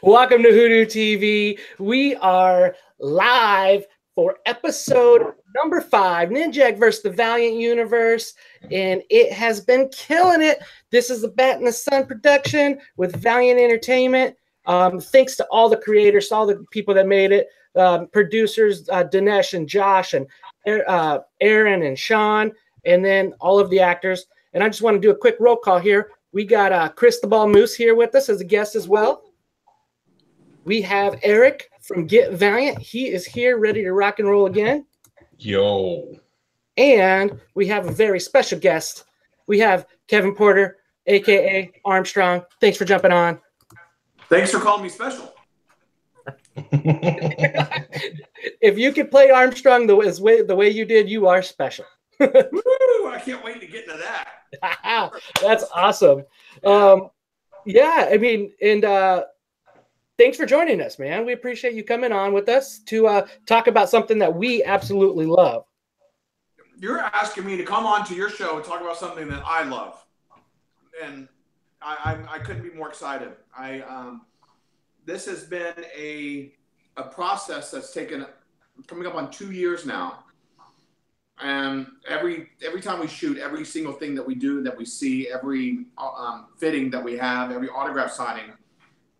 Welcome to WhoDooTV. We are live for episode number 5, Ninjak versus the Valiant universe, and it has been killing it. This is the Bat in the Sun production with Valiant Entertainment. Thanks to all the creators, all the people that made it, producers Dinesh and Josh and Aaron and Sean, and then all of the actors. And I just want to do a quick roll call here. We got Chris the Ball Moose here with us as a guest as well. We have Eric from Get Valiant. He is here ready to rock and roll again. Yo. And we have a very special guest. We have Kevin Porter, a.k.a. Armstrong. Thanks for jumping on. Thanks for calling me special. If you could play Armstrong the way you did, you are special. Woo, I can't wait to get into that. That's awesome. Yeah, I mean, and thanks for joining us, man. We appreciate you coming on with us to talk about something that we absolutely love. You're asking me to come on to your show and talk about something that I love, and I couldn't be more excited. This has been a process that's taken coming up on 2 years now. And every time we shoot, every single thing that we do, that we see, every fitting that we have, every autograph signing,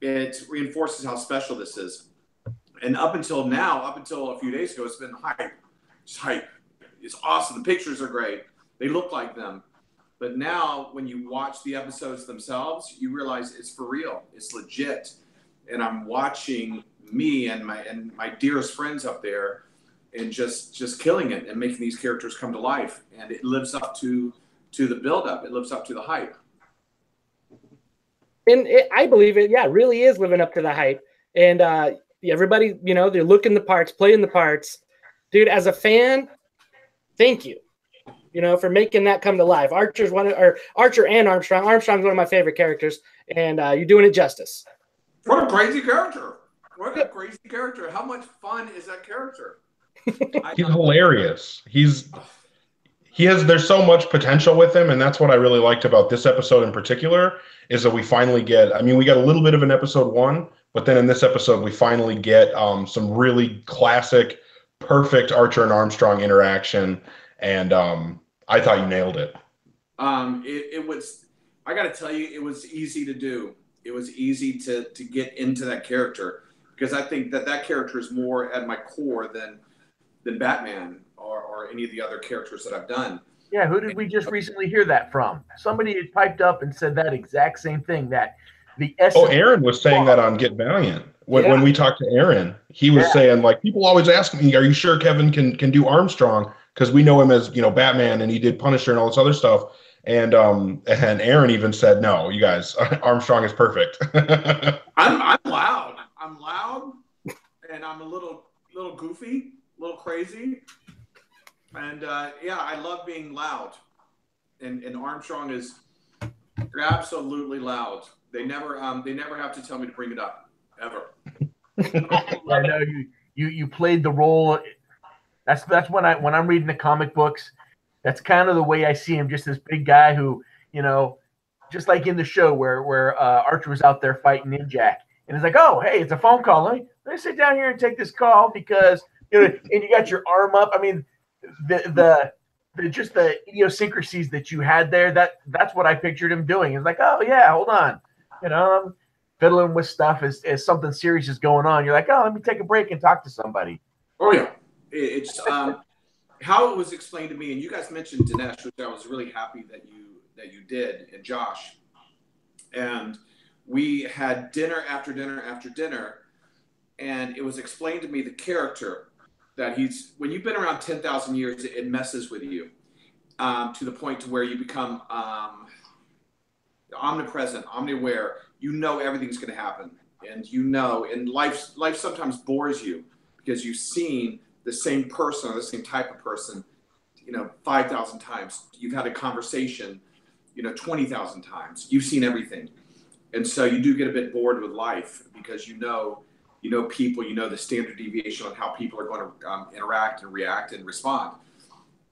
it reinforces how special this is. And up until now, up until a few days ago, it's been hype. It's hype. It's awesome. The pictures are great. They look like them. But now when you watch the episodes themselves, you realize it's for real. It's legit. And I'm watching me and my dearest friends up there and just killing it and making these characters come to life. And it lives up to the buildup. It lives up to the hype. And I believe it, yeah, really is living up to the hype. And everybody, you know, they're looking the parts, playing the parts. Dude, as a fan, thank you, you know, for making that come to life. Archer and Armstrong. Armstrong's one of my favorite characters, and you're doing it justice. What a crazy character. What a crazy character. How much fun is that character? He's hilarious. There's so much potential with him, and that's what I really liked about this episode in particular, is that we finally get, I mean, we got a little bit of an episode 1, but then in this episode we finally get some really classic, perfect Archer and Armstrong interaction, and I thought you nailed it. It was, I gotta tell you, it was easy to do. It was easy to get into that character, because I think that character is more at my core than Batman or any of the other characters that I've done. Yeah, who did we just recently hear that from? Somebody had piped up and said that exact same thing, that the essence. Oh, Aaron was saying that on Get Valiant. When we talked to Aaron, he was saying, like, people always ask me, are you sure Kevin can do Armstrong? Because we know him as, you know, Batman, and he did Punisher and all this other stuff. And Aaron even said, no, you guys, Armstrong is perfect. I'm loud. I'm loud, and I'm a little goofy, a little crazy. And yeah, I love being loud. And Armstrong is absolutely loud. They never have to tell me to bring it up, ever. I know you played the role. That's when I'm reading the comic books. That's kind of the way I see him, just this big guy who, you know, just like in the show where Archer was out there fighting Ninjak, and it's like, oh, hey, it's a phone call. Let me sit down here and take this call, because, you know, and you got your arm up. I mean, the just the idiosyncrasies that you had there, that's what I pictured him doing. It's like, oh yeah, hold on, you know, I'm fiddling with stuff as something serious is going on. You're like, oh, let me take a break and talk to somebody. Oh yeah, it's how it was explained to me, and you guys mentioned Dinesh, which I was really happy that you did, and Josh, and we had dinner after dinner after dinner, and it was explained to me the character that when you've been around 10,000 years, it messes with you to the point to where you become omnipresent, omniware. You know everything's going to happen, and you know, and life sometimes bores you because you've seen the same person or the same type of person, you know, 5,000 times. You've had a conversation, you know, 20,000 times. You've seen everything, and so you do get a bit bored with life, because you know people, you know the standard deviation on how people are going to interact and react and respond.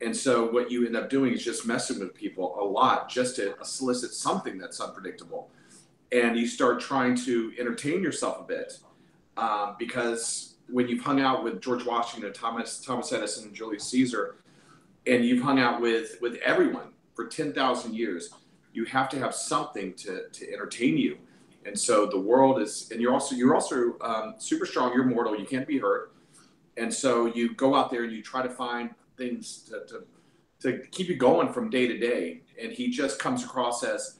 And so what you end up doing is just messing with people a lot just to solicit something that's unpredictable. and you start trying to entertain yourself a bit, because when you've hung out with George Washington, Thomas Edison, and Julius Caesar, and you've hung out with everyone for 10,000 years, you have to have something to entertain you. And so the world is, and you're also super strong. You're mortal. You can't be hurt. And so you go out there and you try to find things to keep you going from day to day. And he just comes across as,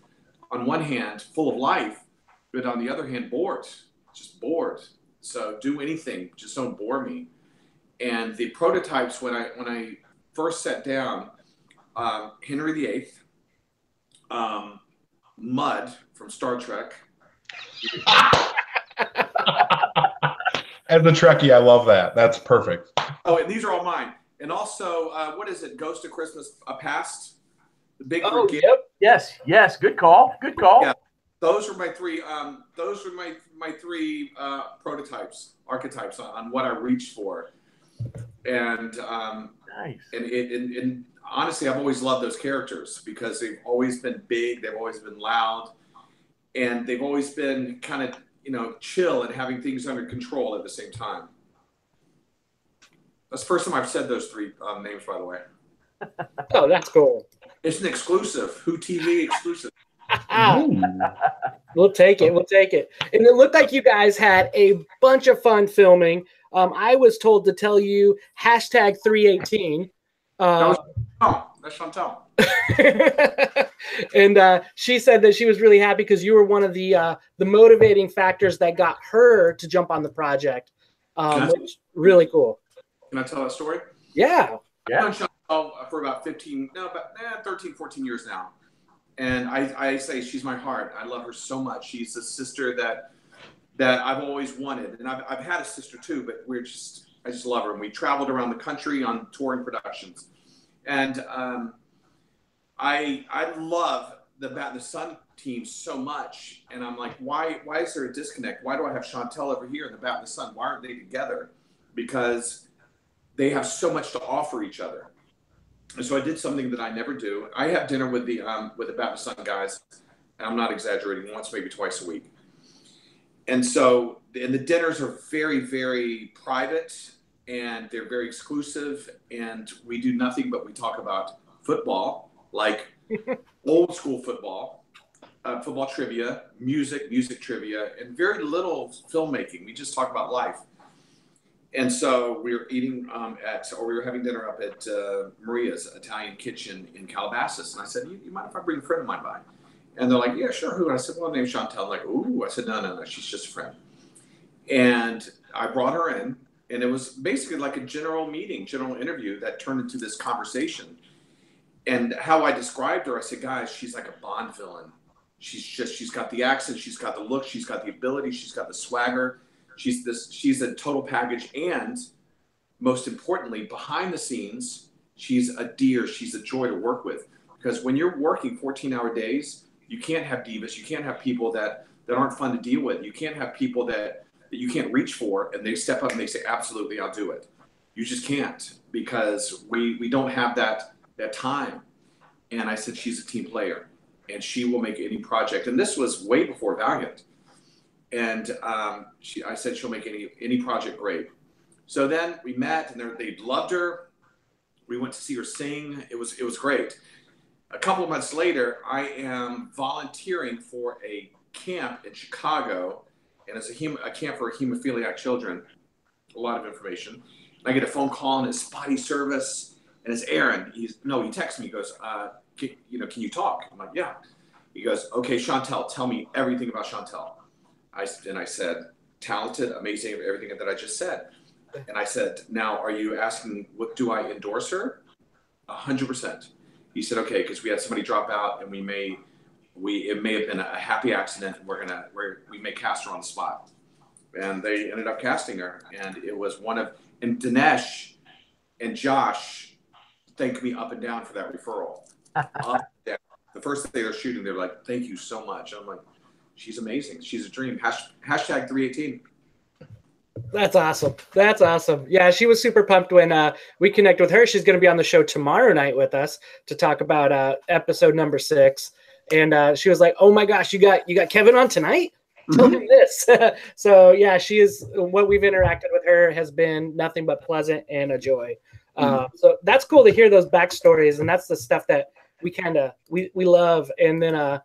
on one hand, full of life, but on the other hand, bored, just bored. So do anything, just don't bore me. And the prototypes, when I first sat down, Henry VIII, Mud from Star Trek. As a Trekkie, I love that. That's perfect. Oh, and these are all mine. And also, what is it? Ghost of Christmas Past? The Big Oh, Gift. yep. Yes. Good call. Yeah, those are my three. Those are my three archetypes on what I reached for. And Nice. And honestly, I've always loved those characters because they've always been big, they've always been loud, and they've always been kind of, chill and having things under control at the same time. That's the first time I've said those three names, by the way. Oh, that's cool. It's an exclusive, WhoTV exclusive. We'll take it. And it looked like you guys had a bunch of fun filming. I was told to tell you #318. That's Chantel. And she said that she was really happy because you were one of the motivating factors that got her to jump on the project, which really cool. Can I tell that story? Yeah. I've known Chantel for about 13, 14 years now. And I say she's my heart. I love her so much. She's a sister that I've always wanted. And I've had a sister too, but I just love her. And we traveled around the country on touring productions. And I love the Bat in the Sun team so much. And I'm like, why is there a disconnect? Why do I have Chantel over here in the Bat in the Sun? Why aren't they together? Because they have so much to offer each other. And so I did something that I never do. I have dinner with the Bat in the Sun guys, and I'm not exaggerating, once, maybe twice a week. And so, and the dinners are very, very private, and they're very exclusive, and we do nothing but we talk about football, like old school football, football trivia, music trivia, and very little filmmaking. We just talk about life. And so we were eating we were having dinner up at Maria's Italian Kitchen in Calabasas. And I said, you mind if I bring a friend of mine by? And they're like, yeah, sure, who? And I said, well, her name's Chantel. I'm like, ooh. I said, no, she's just a friend. And I brought her in, and it was basically like a general interview that turned into this conversation. And how I described her, I said, guys, she's like a Bond villain. She's got the accent, she's got the look, she's got the ability, she's got the swagger. She's a total package, and most importantly, behind the scenes, she's a dear. She's a joy to work with, because when you're working 14-hour days, you can't have divas. You can't have people that aren't fun to deal with. You can't have people that you can't reach for, and they step up and they say, absolutely, I'll do it. You just can't, because we don't have that time. And I said, she's a team player, and she will make any project. And this was way before Valiant. And I said she'll make any project great. So then we met, and they loved her. We went to see her sing. It was great. A couple of months later, I am volunteering for a camp in Chicago, and it's a camp for hemophiliac children. A lot of information. I get a phone call, and it's spotty service, and it's Aaron. He texts me. He goes, can you talk? I'm like, yeah. He goes, okay, Chantel, tell me everything about Chantel. I said, talented, amazing, everything that I just said. And I said, now, are you asking, do I endorse her? 100%. He said, okay, because we had somebody drop out, and it may have been a happy accident, and we may cast her on the spot. And they ended up casting her, and it was and Dinesh and Josh thanked me up and down for that referral. The first day they're shooting, they're like, thank you so much. I'm like, she's amazing. She's a dream. #318. That's awesome. Yeah, she was super pumped when we connect with her. She's going to be on the show tomorrow night with us to talk about episode number 6. and she was like, "Oh my gosh, you got Kevin on tonight? Tell him this." So yeah, she is. What we've interacted with her has been nothing but pleasant and a joy. So that's cool to hear those backstories, and that's the stuff that we love. And then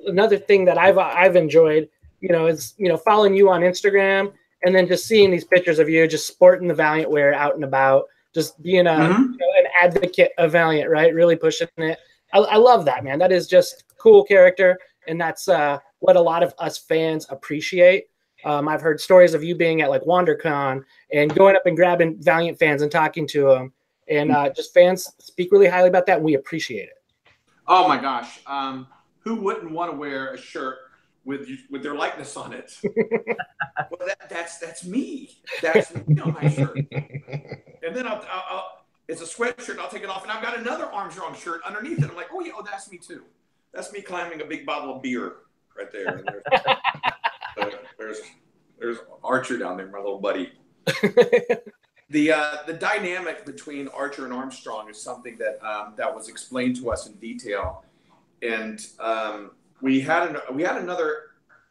another thing that I've enjoyed, is following you on Instagram, and then just seeing these pictures of you just sporting the Valiant wear out and about, just being an advocate of Valiant, right? Really pushing it. I love that, man. That is just cool character, and that's what a lot of us fans appreciate. I've heard stories of you being at like WonderCon and going up and grabbing Valiant fans and talking to them, and just fans speak really highly about that, and we appreciate it. Oh my gosh, who wouldn't want to wear a shirt with their likeness on it? Well, that's me. That's me on my shirt. And then it's a sweatshirt, and I'll take it off, and I've got another Armstrong shirt underneath it. I'm like, oh yeah, that's me too. That's me climbing a big bottle of beer right there. And there's Archer down there, my little buddy. The dynamic between Archer and Armstrong is something that was explained to us in detail, and we had another.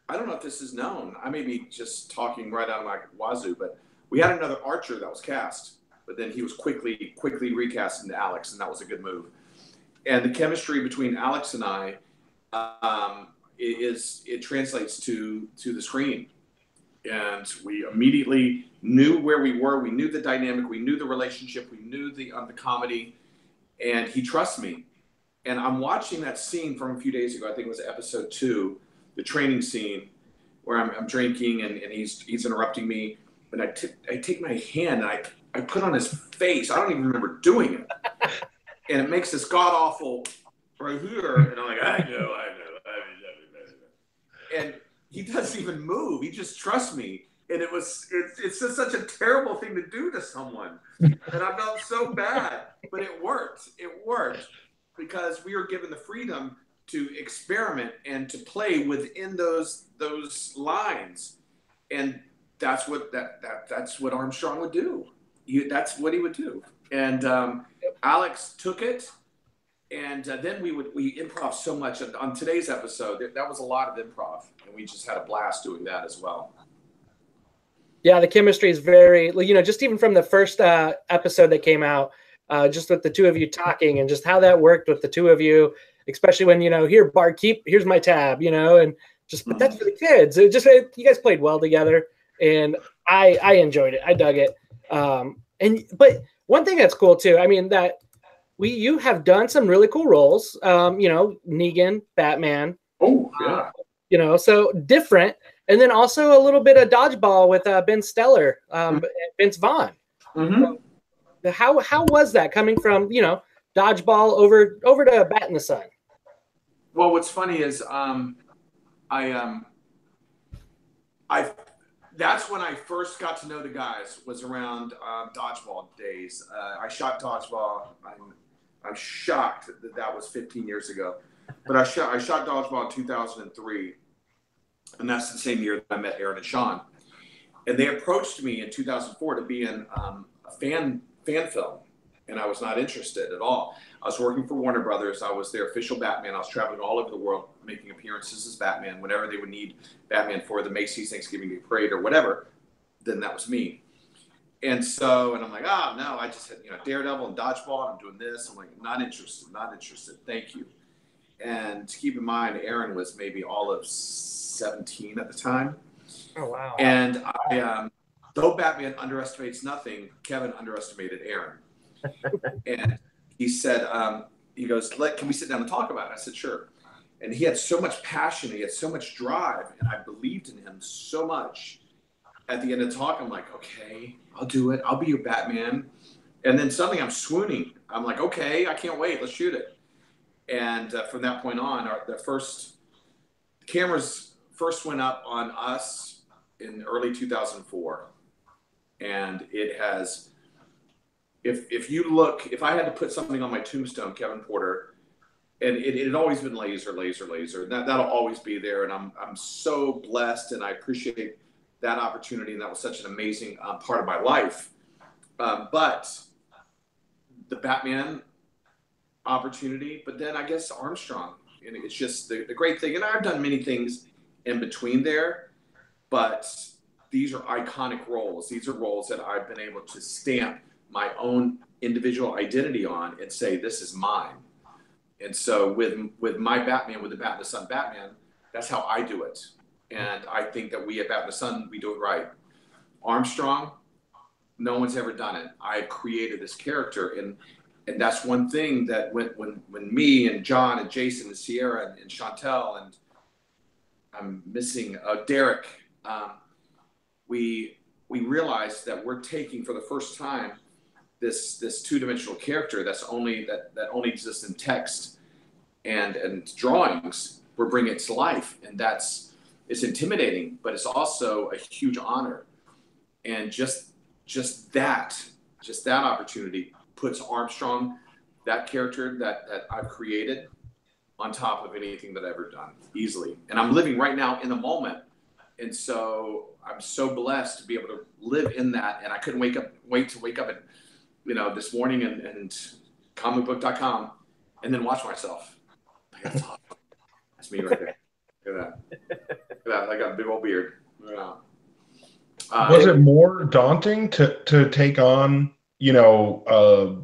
I don't know if this is known. I may be just talking right out of my wazoo, but we had another Archer that was cast, but then he was quickly recast into Alex, and that was a good move. And the chemistry between Alex and I it translates to the screen. And we immediately knew where we were. We knew the dynamic. We knew the relationship. We knew the comedy. And he trusts me. And I'm watching that scene from a few days ago. I think it was episode 2, the training scene, where I'm drinking and he's interrupting me. And I take my hand and I put on his face. I don't even remember doing it. And it makes this god-awful right here. And I'm like, I know. And he doesn't even move. He just trusts me. And it's just such a terrible thing to do to someone. And I felt so bad, but it worked. It worked because we were given the freedom to experiment and to play within those lines. And that's what Armstrong would do. That's what he would do. And Alex took it. And then we improv so much on today's episode. That was a lot of improv, and we just had a blast doing that as well. Yeah, the chemistry is very, just even from the first episode that came out, just with the two of you talking and just how that worked with the two of you, especially when, here, barkeep, here's my tab, and just, but that's for the kids. It just, you guys played well together, and I enjoyed it. I dug it. But one thing that's cool too, I mean, that you have done some really cool roles, Negan, Batman. Oh, yeah. So different. And then also a little bit of dodgeball with Ben Stiller, Vince Vaughn. So how was that coming from, dodgeball over to Bat in the Sun? Well, what's funny is that's when I first got to know the guys, was around dodgeball days. I shot dodgeball. I'm shocked that was 15 years ago. But I shot dodgeball in 2003. And that's the same year that I met Aaron and Sean. And they approached me in 2004 to be in a fan film. And I was not interested at all. I was working for Warner Brothers. I was their official Batman. I was traveling all over the world, making appearances as Batman. Whenever they would need Batman for the Macy's Thanksgiving Day Parade or whatever, then that was me. And I'm like, no, I just had, Daredevil and dodgeball, and I'm doing this. I'm like, not interested. Thank you. And keep in mind, Aaron was maybe all of 17 at the time. Oh, wow. And though Batman underestimates nothing, Kevin underestimated Aaron. And he said, he goes, can we sit down and talk about it? I said, sure. And he had so much passion. He had so much drive. And I believed in him so much. At the end of the talk, I'm like, okay, I'll do it. I'll be your Batman. And then suddenly I'm swooning. I'm like, okay, I can't wait. Let's shoot it. And from that point on, the cameras first went up on us in early 2004. And it has, if I had to put something on my tombstone, Kevin Porter, and it had always been laser. That'll always be there. And I'm so blessed, and I appreciate that opportunity. And that was such an amazing part of my life. But the Batman opportunity, but then I guess Armstrong, And it's just the great thing. And I've done many things in between there, but these are iconic roles. These are roles that I've been able to stamp my own individual identity on and say, this is mine. And so with my Batman, with the Bat and the Sun Batman, that's how I do it. And I think that we at Bat and the Sun, we do it right. Armstrong, no one's ever done it. I created this character, and that's one thing that when me and John and Jason and Sierra and Chantel and I'm missing Derek, we realized that we're taking for the first time this two-dimensional character that only exists in text and drawings. We're bringing it to life, and it's intimidating, but it's also a huge honor. And just that opportunity puts Armstrong, that character that I've created, on top of anything that I've ever done, easily. And I'm living right now in the moment. And so I'm so blessed to be able to live in that. And I couldn't wait to wake up at, this morning and comicbook.com and then watch myself. That's me right there. Look at that. I got a big old beard. Was it more daunting to take on, a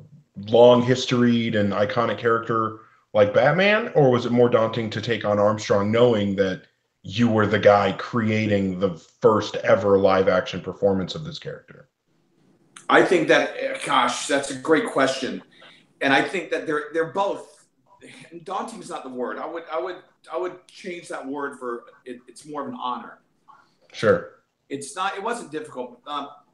long historied and iconic character like Batman, or was it more daunting to take on Armstrong knowing that you were the guy creating the first ever live action performance of this character? I think that, gosh, that's a great question. And I think that they're both, daunting is not the word. I would change that word for it's more of an honor. Sure. It wasn't difficult.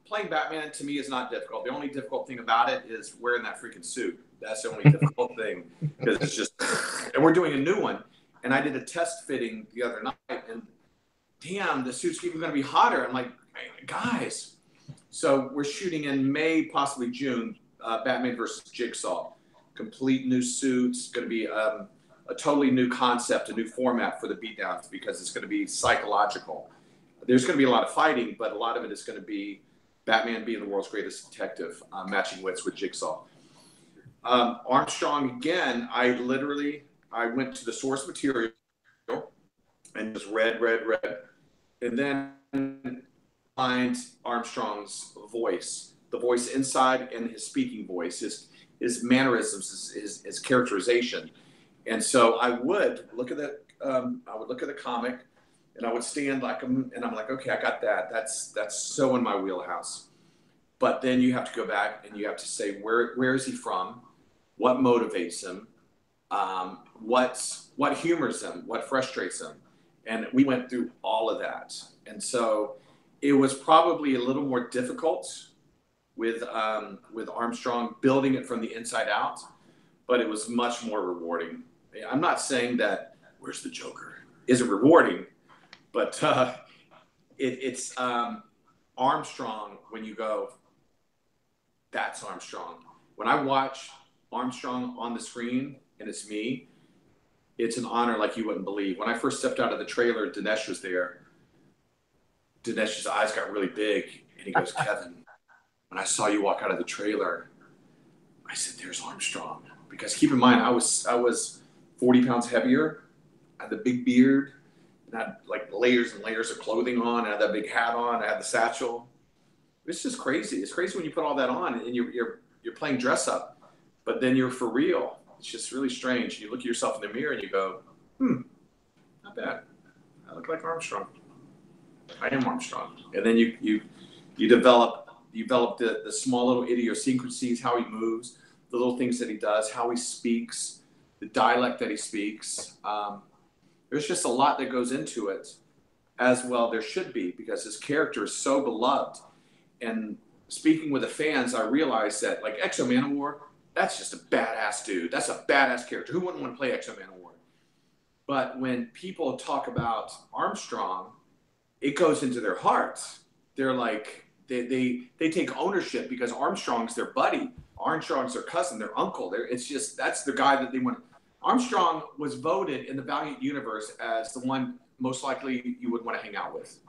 Playing Batman to me is not difficult. The only difficult thing about it is wearing that freaking suit. That's the only difficult thing, because it's just, and we're doing a new one. And I did a test fitting the other night, and damn, the suit's even going to be hotter. I'm like, hey, guys. So we're shooting in May, possibly June, Batman versus Jigsaw. Complete new suits, going to be a totally new concept, a new format for the beatdowns, because it's going to be psychological. There's going to be a lot of fighting, but a lot of it is going to be Batman being the world's greatest detective, matching wits with Jigsaw. Armstrong, again, I went to the source material and just read, and then find Armstrong's voice, the voice inside, and his speaking voice, his mannerisms, his characterization. And so I would look at the comic, and I would stand like him, and I'm like, okay, I got that. That's so in my wheelhouse. But then you have to go back and you have to say, where is he from? What motivates him? What humors him? What frustrates him? And we went through all of that. And so it was probably a little more difficult with Armstrong, building it from the inside out, but it was much more rewarding. I'm not saying that Where's the Joker isn't rewarding, but it's Armstrong. When you go, that's Armstrong. When I watch Armstrong on the screen and it's me, it's an honor like you wouldn't believe. When I first stepped out of the trailer, Dinesh was there. Dinesh's eyes got really big, and he goes, Kevin, when I saw you walk out of the trailer, I said, there's Armstrong. Because keep in mind, I was 40 pounds heavier. I had the big beard, and I had like layers and layers of clothing on. I had that big hat on. I had the satchel. It's just crazy. It's crazy when you put all that on and you're playing dress up, but then you're for real. It's just really strange. You look at yourself in the mirror and you go, not bad. I look like Armstrong. I am Armstrong. And then you develop the small little idiosyncrasies, how he moves, the little things that he does, how he speaks, the dialect that he speaks. There's just a lot that goes into it, as well there should be, because his character is so beloved. And speaking with the fans, I realized that, like, Exo Manowar, that's just a badass dude. That's a badass character. Who wouldn't want to play Exo Manowar? But when people talk about Armstrong, it goes into their hearts. They're like, they take ownership because Armstrong's their buddy. Armstrong's their cousin, their uncle. That's the guy that they want. Armstrong was voted in the Valiant universe as the one most likely you would want to hang out with.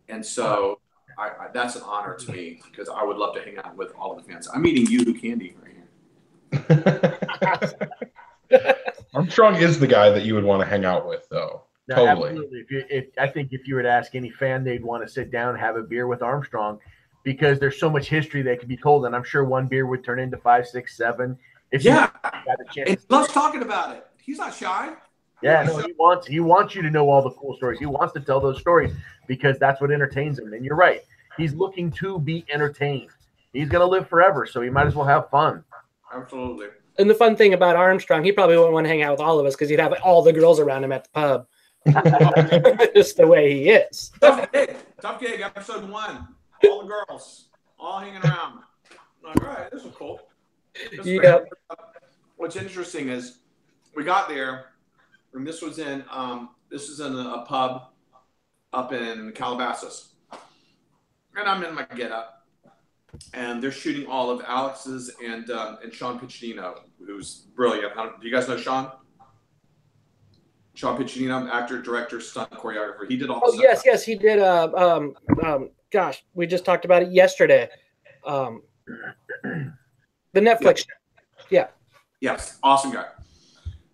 And so that's an honor to me, because I would love to hang out with all of the fans. I'm eating candy right here. Armstrong is the guy that you would want to hang out with, though. No, Totally. Absolutely. I think if you were to ask any fan, they'd want to sit down and have a beer with Armstrong, because there's so much history that can be told, and I'm sure one beer would turn into 5, 6, 7. If Yeah, you got a chance, and he loves talking about it. He's not shy. Yeah, no, he wants you to know all the cool stories. He wants to tell those stories because that's what entertains him. And you're right. He's looking to be entertained. He's going to live forever, so he might as well have fun. Absolutely. And the fun thing about Armstrong, he probably wouldn't want to hang out with all of us because he'd have all the girls around him at the pub. Just the way he is. Tough gig, episode 1. All the girls, all hanging around. I'm like, all right, this is cool. Yep. What's interesting is we got there, and this was in a pub up in Calabasas, and I'm in my getup, and they're shooting all of Alex's and Sean Piccinino, who's brilliant. Do you guys know Sean? Sean Piccinino, actor, director, stunt choreographer. He did all. Oh yes, he did. Gosh, we just talked about it yesterday. The Netflix show. Yeah. Yes, awesome guy.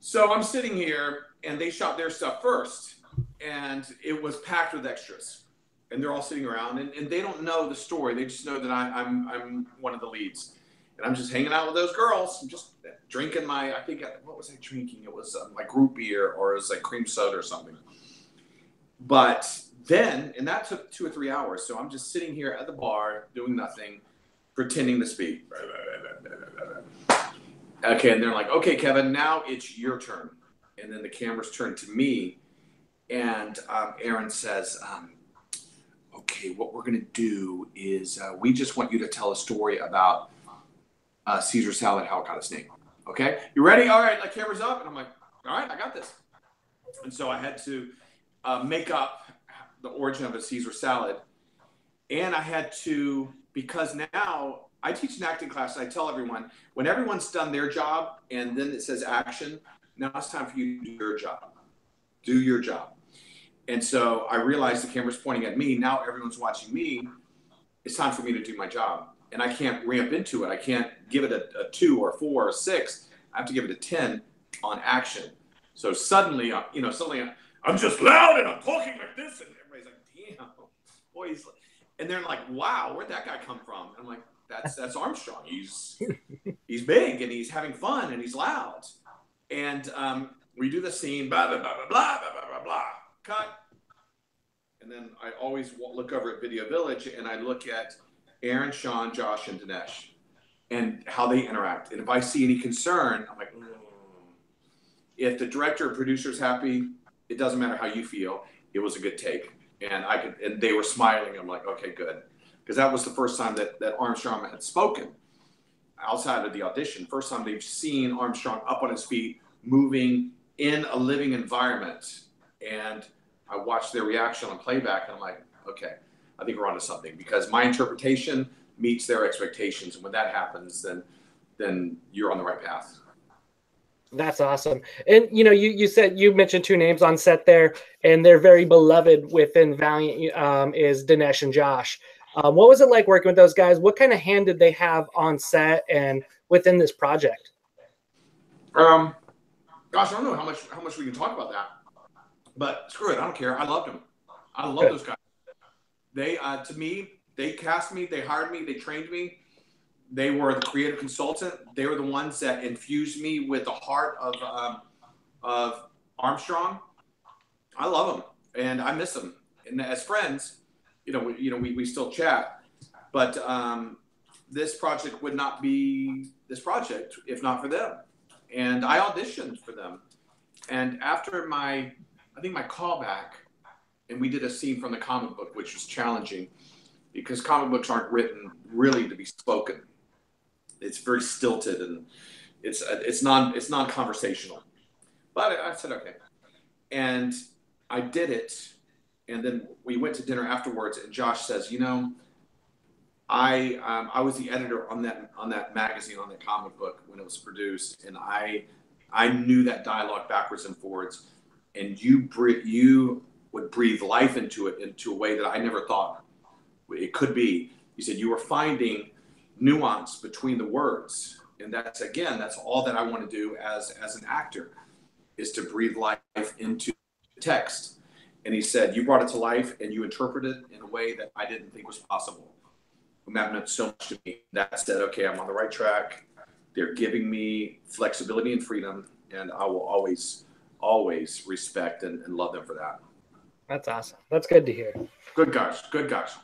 So I'm sitting here, and they shot their stuff first, and it was packed with extras, and they're all sitting around, and they don't know the story. They just know that I'm one of the leads, and I'm just hanging out with those girls. I'm just drinking what was I drinking? It was like root beer, or it was like cream soda or something. But then, and that took 2 or 3 hours. So I'm just sitting here at the bar doing nothing, pretending to speak. Okay, and they're like, okay, Kevin, now it's your turn. And then the cameras turn to me, and Aaron says, okay, what we're going to do is we just want you to tell a story about Caesar salad, how it got its name. Okay, you ready? All right, like camera's up. And I'm like, all right, I got this. And so I had to make up the origin of a Caesar salad. And I had to, because now I teach an acting class, and I tell everyone, when everyone's done their job and then it says action, now it's time for you to do your job. Do your job. And so I realized the camera's pointing at me. Now everyone's watching me. It's time for me to do my job. And I can't ramp into it. I can't give it a 2 or 4 or 6. I have to give it a 10 on action. So suddenly I'm just loud and I'm talking like this. And everybody's like, damn, boy, and they're like, wow, where'd that guy come from? And I'm like, that's Armstrong. He's big, and he's having fun, and he's loud. And we do the scene, blah, blah, blah, blah, blah, blah, blah, blah, cut. And then I always look over at Video Village, and I look at Aaron, Sean, Josh, and Dinesh, and how they interact. And if I see any concern, I'm like, if the director or producer's happy, it doesn't matter how you feel. It was a good take. And they were smiling. I'm like, okay, good. Because that was the first time that Armstrong had spoken outside of the audition. First time they've seen Armstrong up on his feet, moving in a living environment. And I watched their reaction on playback, and I'm like, okay, I think we're onto something, because my interpretation meets their expectations. And when that happens, then you're on the right path. That's awesome. And you said, you mentioned 2 names on set there, and they're very beloved within Valiant, is Dinesh and Josh. What was it like working with those guys? What kind of hand did they have on set and within this project? Gosh, I don't know how much we can talk about that, but screw it, I don't care. I loved them. I love those guys. They, to me, they cast me, they hired me, they trained me. They were the creative consultant. They were the ones that infused me with the heart of Armstrong. I love them, and I miss them. And as friends, we still chat. But this project would not be this project if not for them. And I auditioned for them. And after my callback, and we did a scene from the comic book, which was challenging because comic books aren't written really to be spoken. It's very stilted, and it's non-conversational. But I said, okay. And I did it. And then we went to dinner afterwards, and Josh says, I was the editor on that magazine, on that comic book when it was produced, and I knew that dialogue backwards and forwards, and you would breathe life into it into a way that I never thought it could be. He said you were finding nuance between the words, and that's all that I want to do as an actor. is to breathe life into text. And he said, you brought it to life and you interpreted it in a way that I didn't think was possible. And that meant so much to me. That said, okay, I'm on the right track. They're giving me flexibility and freedom, and I will always, always respect and love them for that. That's awesome. That's good to hear. Good guys. Good guys.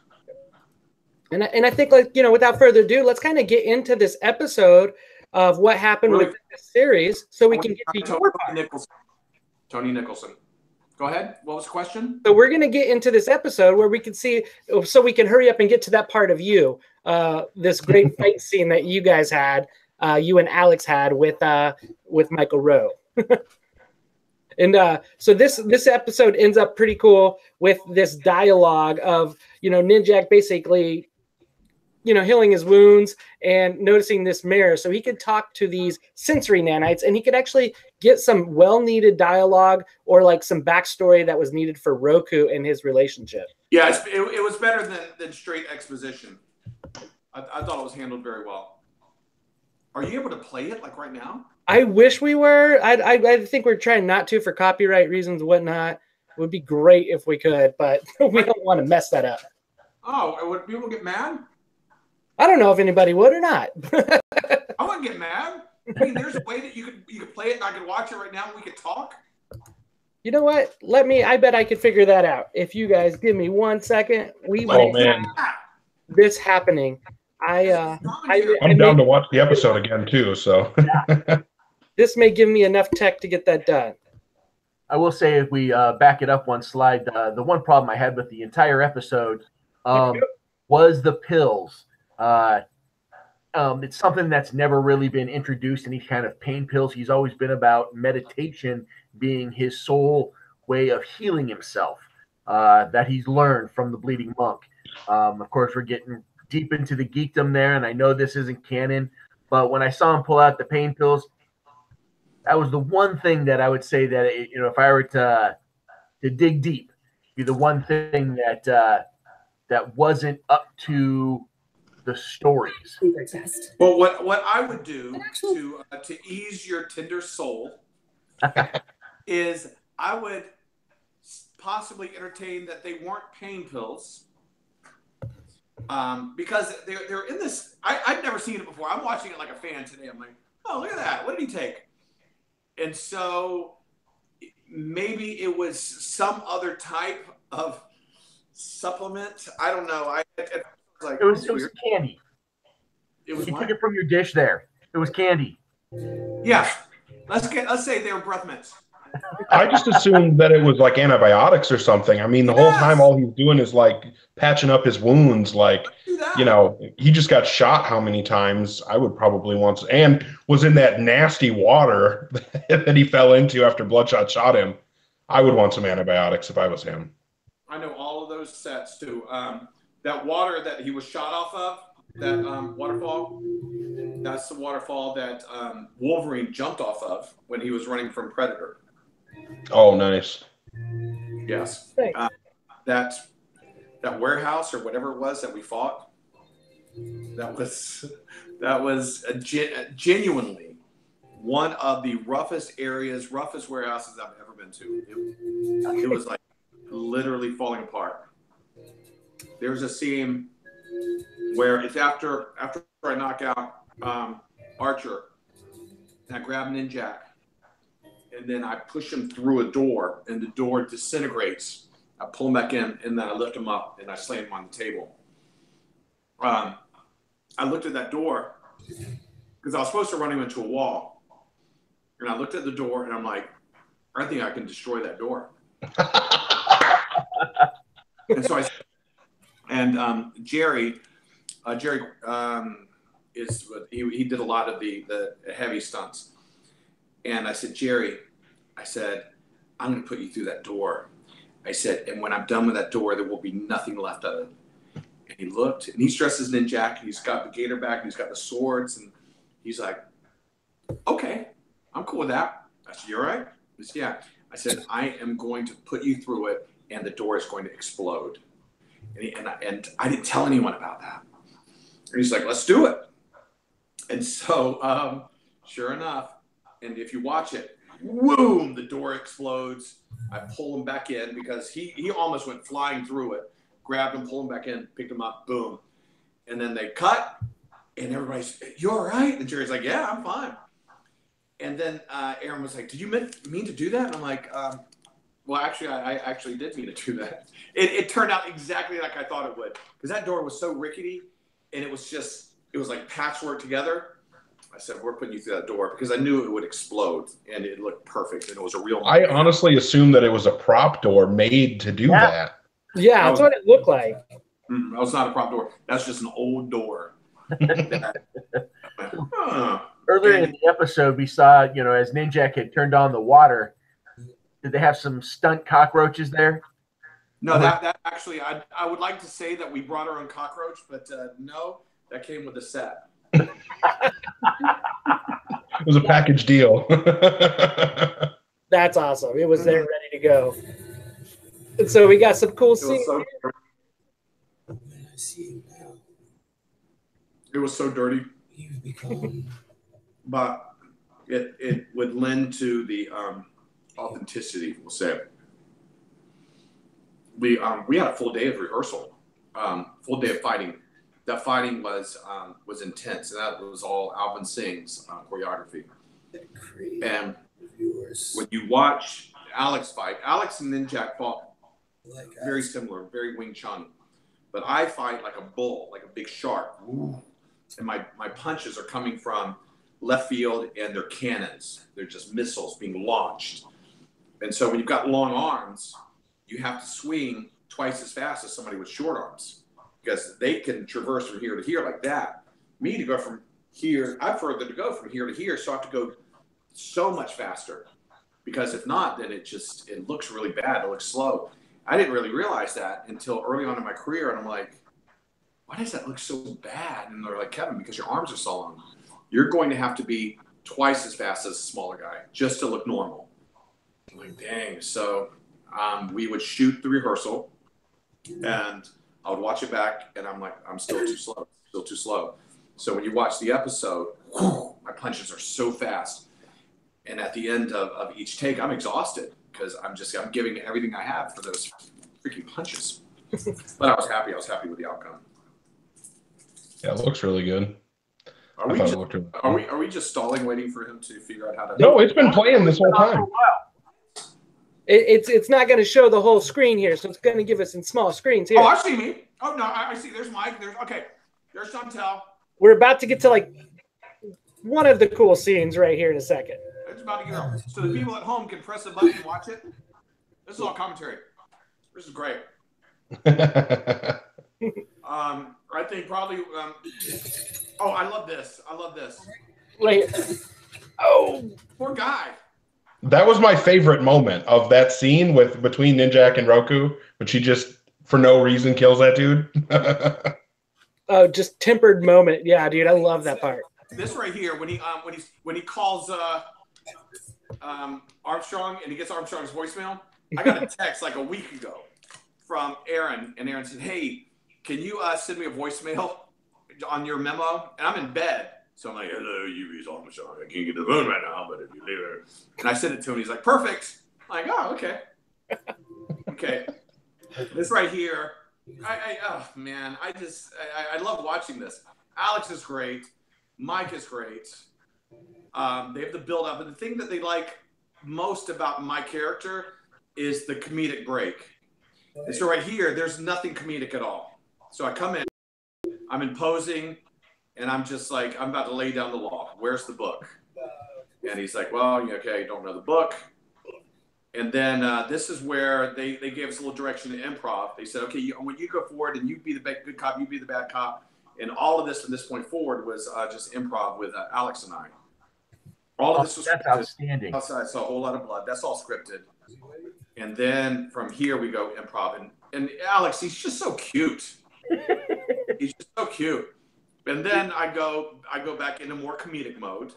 And I think, like, you know, without further ado, let's kind of get into this episode of what happened with this series so we can get to your part. Tony Nicholson. Go ahead. What was the question? So we're going to get into this episode where we can see, so we can hurry up and get to that part of you, this great fight scene that you guys had, you and Alex had with Michael Rowe. And so this episode ends up pretty cool with this dialogue of, you know, Ninjak basically, you know, healing his wounds and noticing this mirror so he could talk to these sensory nanites, and he could actually get some well-needed dialogue or like some backstory that was needed for Roku and his relationship. Yeah, it was better than straight exposition. I thought it was handled very well. Are you able to play it like right now? I wish we were. I think we're trying not to for copyright reasons and whatnot. It would be great if we could, but we don't want to mess that up. Oh, would people get mad? I don't know if anybody would or not. I wouldn't get mad. I mean, there's a way that you could play it and I could watch it right now and we could talk. You know what? I bet I could figure that out. If you guys give me 1 second, we will man. This happening. I'm down to watch the episode again too. So this may give me enough tech to get that done. I will say, if we back it up one slide, the one problem I had with the entire episode was the pills. It's something that's never really been introduced, any kind of pain pills. He's always been about meditation being his sole way of healing himself, that he's learned from the bleeding monk. Of course, we're getting deep into the geekdom there, and I know this isn't canon, but when I saw him pull out the pain pills, that was the one thing that I would say that, if I were to dig deep, be the one thing that wasn't up to the stories. Well, what I would do to ease your tender soul is I would possibly entertain that they weren't pain pills, because they're in this. I'd never seen it before. I'm watching it like a fan today. I'm like, oh, look at that. What did he take? And so maybe it was some other type of supplement. I don't know. It was candy. It was you took it from your dish there. It was candy. Yeah. Let's say they were breath mints. I just assumed that it was like antibiotics or something. I mean, the whole time all he's doing is like patching up his wounds. Like, he just got shot how many times? I would probably want to, and was in that nasty water that he fell into after Bloodshot shot him. I would want some antibiotics if I was him. I know all of those sets too. That water that he was shot off of, that waterfall, that's the waterfall that Wolverine jumped off of when he was running from Predator. Oh, nice. Yes. That warehouse or whatever it was that we fought, that was genuinely one of the roughest warehouses I've ever been to. It was like literally falling apart. There was a scene where it's after I knock out Archer, and I grab Ninjak, and then I push him through a door, and the door disintegrates. I pull him back in, and then I lift him up, and I slam him on the table. I looked at that door, because I was supposed to run him into a wall. And I looked at the door, and I'm like, I think I can destroy that door. And so Jerry he did a lot of the heavy stunts. And I said, Jerry, I'm going to put you through that door. I said, and when I'm done with that door, there will be nothing left of it. And he looked, and he's dressed as Ninjak, and he's got the gator back, and he's got the swords, and he's like, okay, I'm cool with that. I said, you all right? He said, yeah. I said, I am going to put you through it, and the door is going to explode. And I didn't tell anyone about that. And he's like, let's do it. And so, sure enough, and if you watch it, Boom! The door explodes. I pull him back in because he almost went flying through it. Grabbed him, pulled him back in, picked him up, boom. And then they cut, and everybody's, "You all right?" And Jerry's like, "Yeah, I'm fine." And then Aaron was like, "Did you mean to do that?" And I'm like, "Well, actually, I actually did mean to do that." It turned out exactly like I thought it would, because that door was so rickety, and it was like patchwork together. I said, "We're putting you through that door," because I knew it would explode, and it looked perfect, and it was a real. I honestly assumed that it was a prop door made to do that. Yeah, that's what it looked like. That was not a prop door. That's just an old door. Earlier in the episode, we saw, as Ninjak had turned on the water, did they have some stunt cockroaches there? No, that actually, I would like to say that we brought our own cockroach, but no, that came with the set. It was a package deal. That's awesome. It was there ready to go. And so we got some cool scenes. It was so dirty. But it would lend to the authenticity, we'll say. We had a full day of rehearsal, full day of fighting. That fighting was intense, and that was all Alvin Singh's choreography. And when you watch Alex fight, Alex and Ninjak fought very similar, very Wing Chun. But I fight like a bull, like a big shark. Ooh. And my punches are coming from left field, and they're cannons. They're just missiles being launched. And so when you've got long arms, you have to swing twice as fast as somebody with short arms, because they can traverse from here to here like that. Me, to go from here, I'm further to go from here to here, so I have to go so much faster, because if not, then it looks really bad. It looks slow. I didn't really realize that until early on in my career, and I'm like, why does that look so bad? And they're like, "Kevin, because your arms are so long. You're going to have to be twice as fast as a smaller guy just to look normal." I'm like, dang. So we would shoot the rehearsal, and I would watch it back, and I'm like, I'm still too slow, still too slow. So when you watch the episode, my punches are so fast. And at the end of each take, I'm exhausted, because I'm giving everything I have for those freaking punches. But I was happy. I was happy with the outcome. Yeah, it looks really good. Are we just stalling, waiting for him to figure out how to? No, it's been playing this whole time. It's not going to show the whole screen here, so it's going to give us in small screens here. Oh, I see me. Oh no, I see. There's Mike. There's Chantel. We're about to get to like one of the cool scenes right here in a second. It's about to get up. So the people at home can press a button and watch it. This is all commentary. This is great. I think probably. Oh, I love this. Right. Oh, poor guy. That was my favorite moment of that scene between Ninjak and Roku, when she just for no reason kills that dude. Oh, just tempered moment. Yeah, dude, I love that part. This right here, when he calls Armstrong, and he gets Armstrong's voicemail. I got a text like a week ago from Aaron, and Aaron said, "Hey, can you send me a voicemail on your memo?" And I'm in bed. So I'm like, "Hello, UV's Armstrong. I can't get the phone right now, but if you leave it." And I sent it to him. He's like, "Perfect." I'm like, "Oh, okay." Okay. This right here, oh man, I love watching this. Alex is great. Mike is great. They have the build up. And the thing that they like most about my character is the comedic break. And so right here, there's nothing comedic at all. So I come in, I'm imposing, and I'm just like, I'm about to lay down the law. Where's the book? And he's like, "Well, okay, don't know the book." And then this is where they gave us a little direction to improv. They said, "Okay, when you go forward and you be the good cop, you be the bad cop." And all of this from this point forward was just improv with Alex and I. All of this was that's scripted. Outstanding. Outside, I saw a whole lot of blood. That's all scripted. And then from here we go improv. And Alex, he's just so cute. He's just so cute. And then I go back into more comedic mode.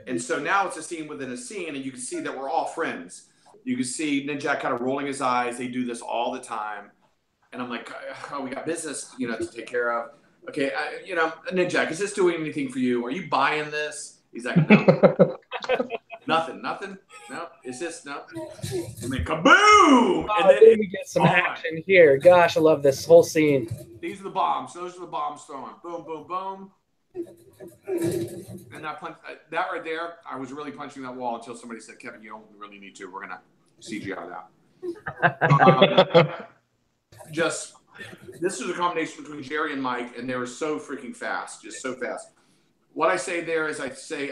And so now it's a scene within a scene, and you can see that we're all friends. You can see Ninjak kind of rolling his eyes. They do this all the time. And I'm like, "Oh, we got business, to take care of. Okay, Ninjak, is this doing anything for you? Are you buying this?" He's like, "No." Nothing. No, it's just no. And then kaboom! And then we get some action here. Gosh, I love this whole scene. These are the bombs. Those are the bombs thrown. Boom, boom, boom. And that right there, I was really punching that wall until somebody said, "Kevin, you don't really need to. We're gonna CGI that." This is a combination between Jerry and Mike, and they were so freaking fast, just so fast. What I say there is, I say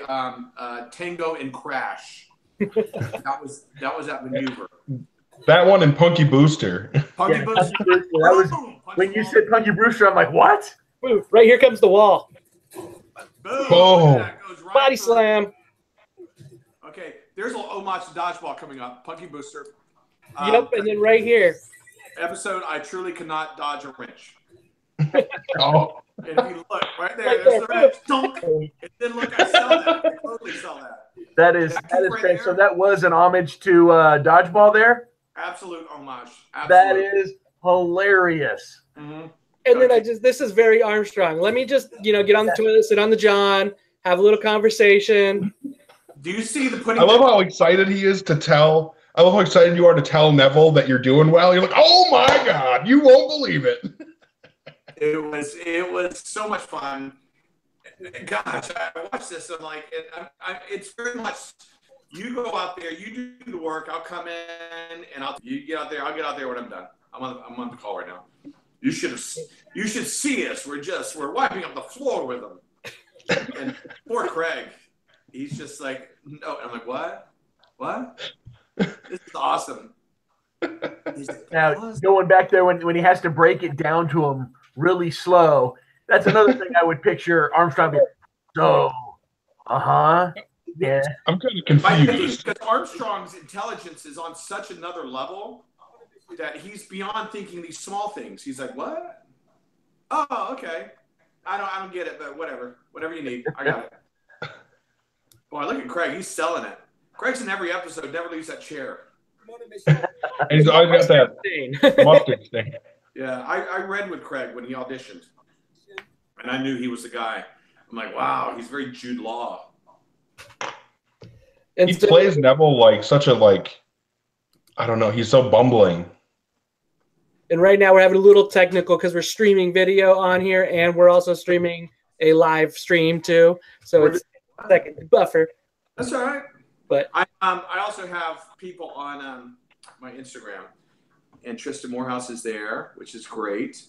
Tango and Crash. that was that maneuver. That one and Punky Booster. Punky Booster. That was, when you said Punky Brewster, I'm like, what? Ooh, right here comes the wall. Boom. Oh. That goes right Body through. slam. Okay, there's a little homage to dodgeball coming up. Punky Booster. Yep, and then right here. Episode, I truly cannot dodge a wrench. Oh. And if you look right there, there's the wrench. Dunk. And then look, I sell that. I totally sell that. That is right great. there. So that was an homage to dodgeball there. Absolute homage. Absolute. That is hilarious. Mm-hmm. And then this is very Armstrong. Let me just, get on the toilet, sit on the John, have a little conversation. Do you see the pudding? I love how excited he is to tell. I love how excited you are to tell Neville that you're doing well. You're like, oh my God, you won't believe it. It was so much fun. Gosh, I watched this. I'm like, it's very much. You go out there, you do the work. I'll come in and you get out there. I'll get out there when I'm done. I'm on the call right now. You should see us. We're wiping up the floor with them. And poor Craig, he's just like, no. I'm like, what? This is awesome. Now, going back there when he has to break it down to him really slow, that's another thing I would picture Armstrong being, so, yeah. I'm kind of confused. Because Armstrong's intelligence is on such another level that he's beyond thinking these small things. He's like, what? Oh, okay. I don't get it, but whatever you need, I got it. Boy, look at Craig. He's selling it. Craig's in every episode. Never leaves that chair. And he's always got that mustard stain. Yeah, I read with Craig when he auditioned, and I knew he was the guy. I'm like, wow, he's very Jude Law. He plays Neville like such a I don't know. He's so bumbling. And right now we're having a little technical because we're streaming video on here, and we're also streaming a live stream too. So it's a second buffer. That's all right. But I also have people on my Instagram, and Tristan Morehouse is there, which is great.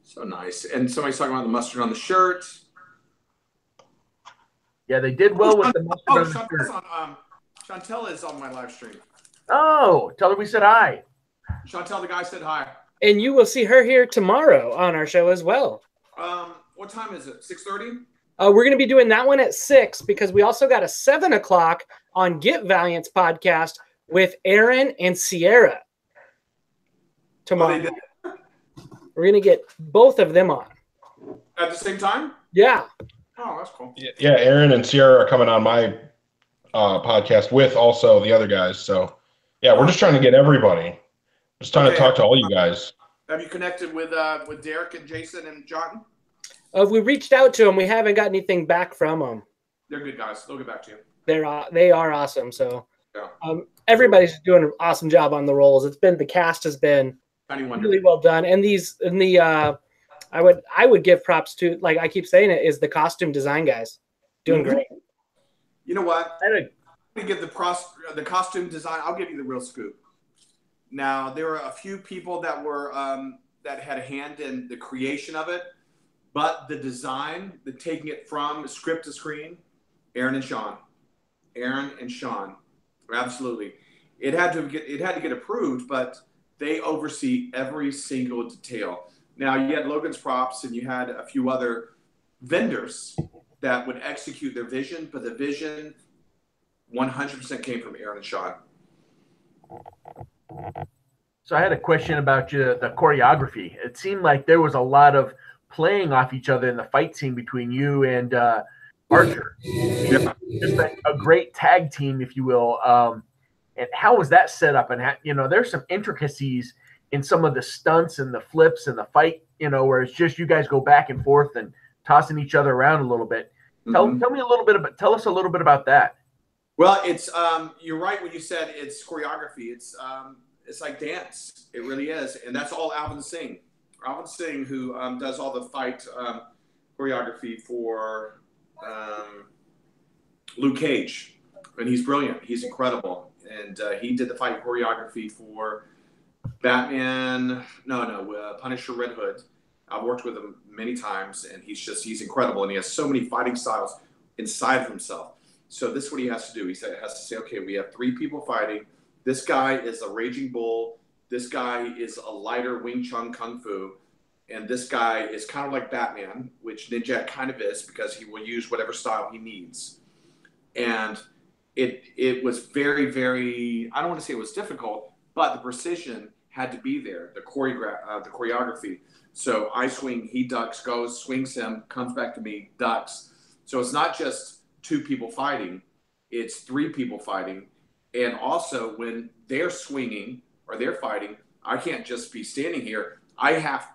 So nice. And somebody's talking about the mustard on the shirt. Yeah, they did well with the mustard on the shirt. Chantel is on my live stream. Oh, tell her we said hi. Chantel, the guy, said hi. And you will see her here tomorrow on our show as well. What time is it? 6:30? We're going to be doing that one at 6 because we also got a 7 o'clock on Get Valiant's podcast with Aaron and Sierra tomorrow. We're going to get both of them on. At the same time? Yeah. Oh, that's cool. Yeah, Aaron and Sierra are coming on my podcast with also the other guys. So, yeah, we're just trying to get everybody. Just trying to talk to all you guys. Have you connected with Derek and Jason and John? We reached out to them. We haven't got anything back from them. They're good guys. They'll get back to you. They are awesome. So yeah. Everybody's doing an awesome job on the roles. The cast has been really well done. And I would give props to, like I keep saying it, is the costume design guys doing great. You know what? To give the costume design, I'll give you the real scoop. Now, there were a few people that were that had a hand in the creation of it, but the design, the taking it from script to screen, Aaron and Sean, absolutely. It had to get approved, but they oversee every single detail. Now, you had Logan's Props, and you had a few other vendors that would execute their vision, but the vision 100% came from Aaron and Sean. So I had a question about the choreography. It seemed like there was a lot of playing off each other in the fight scene between you and Archer. Yeah. Just a great tag team, if you will. And how was that set up? And there's some intricacies in some of the stunts and the flips and the fight, where it's just you guys go back and forth and tossing each other around a little bit. Tell us a little bit about that. Well, it's you're right when you said it's choreography. It's like dance. It really is, and that's all Alvin Singh. Alvin Singh, who does all the fight choreography for Luke Cage, and he's brilliant. He's incredible, and he did the fight choreography for Batman. Punisher, Red Hood. I've worked with him many times, and he's incredible, and he has so many fighting styles inside of himself. So this is what he has to do. He has to say, okay, we have 3 people fighting. This guy is a raging bull. This guy is a lighter Wing Chun Kung Fu. And this guy is kind of like Batman, which Ninjak kind of is, because he will use whatever style he needs. And it was very, very, I don't want to say it was difficult, but the precision had to be there, the choreography. So I swing, he ducks, goes, swings him, comes back to me, ducks. So it's not just 2 people fighting, it's 3 people fighting. And also when they're swinging or they're fighting, I can't just be standing here.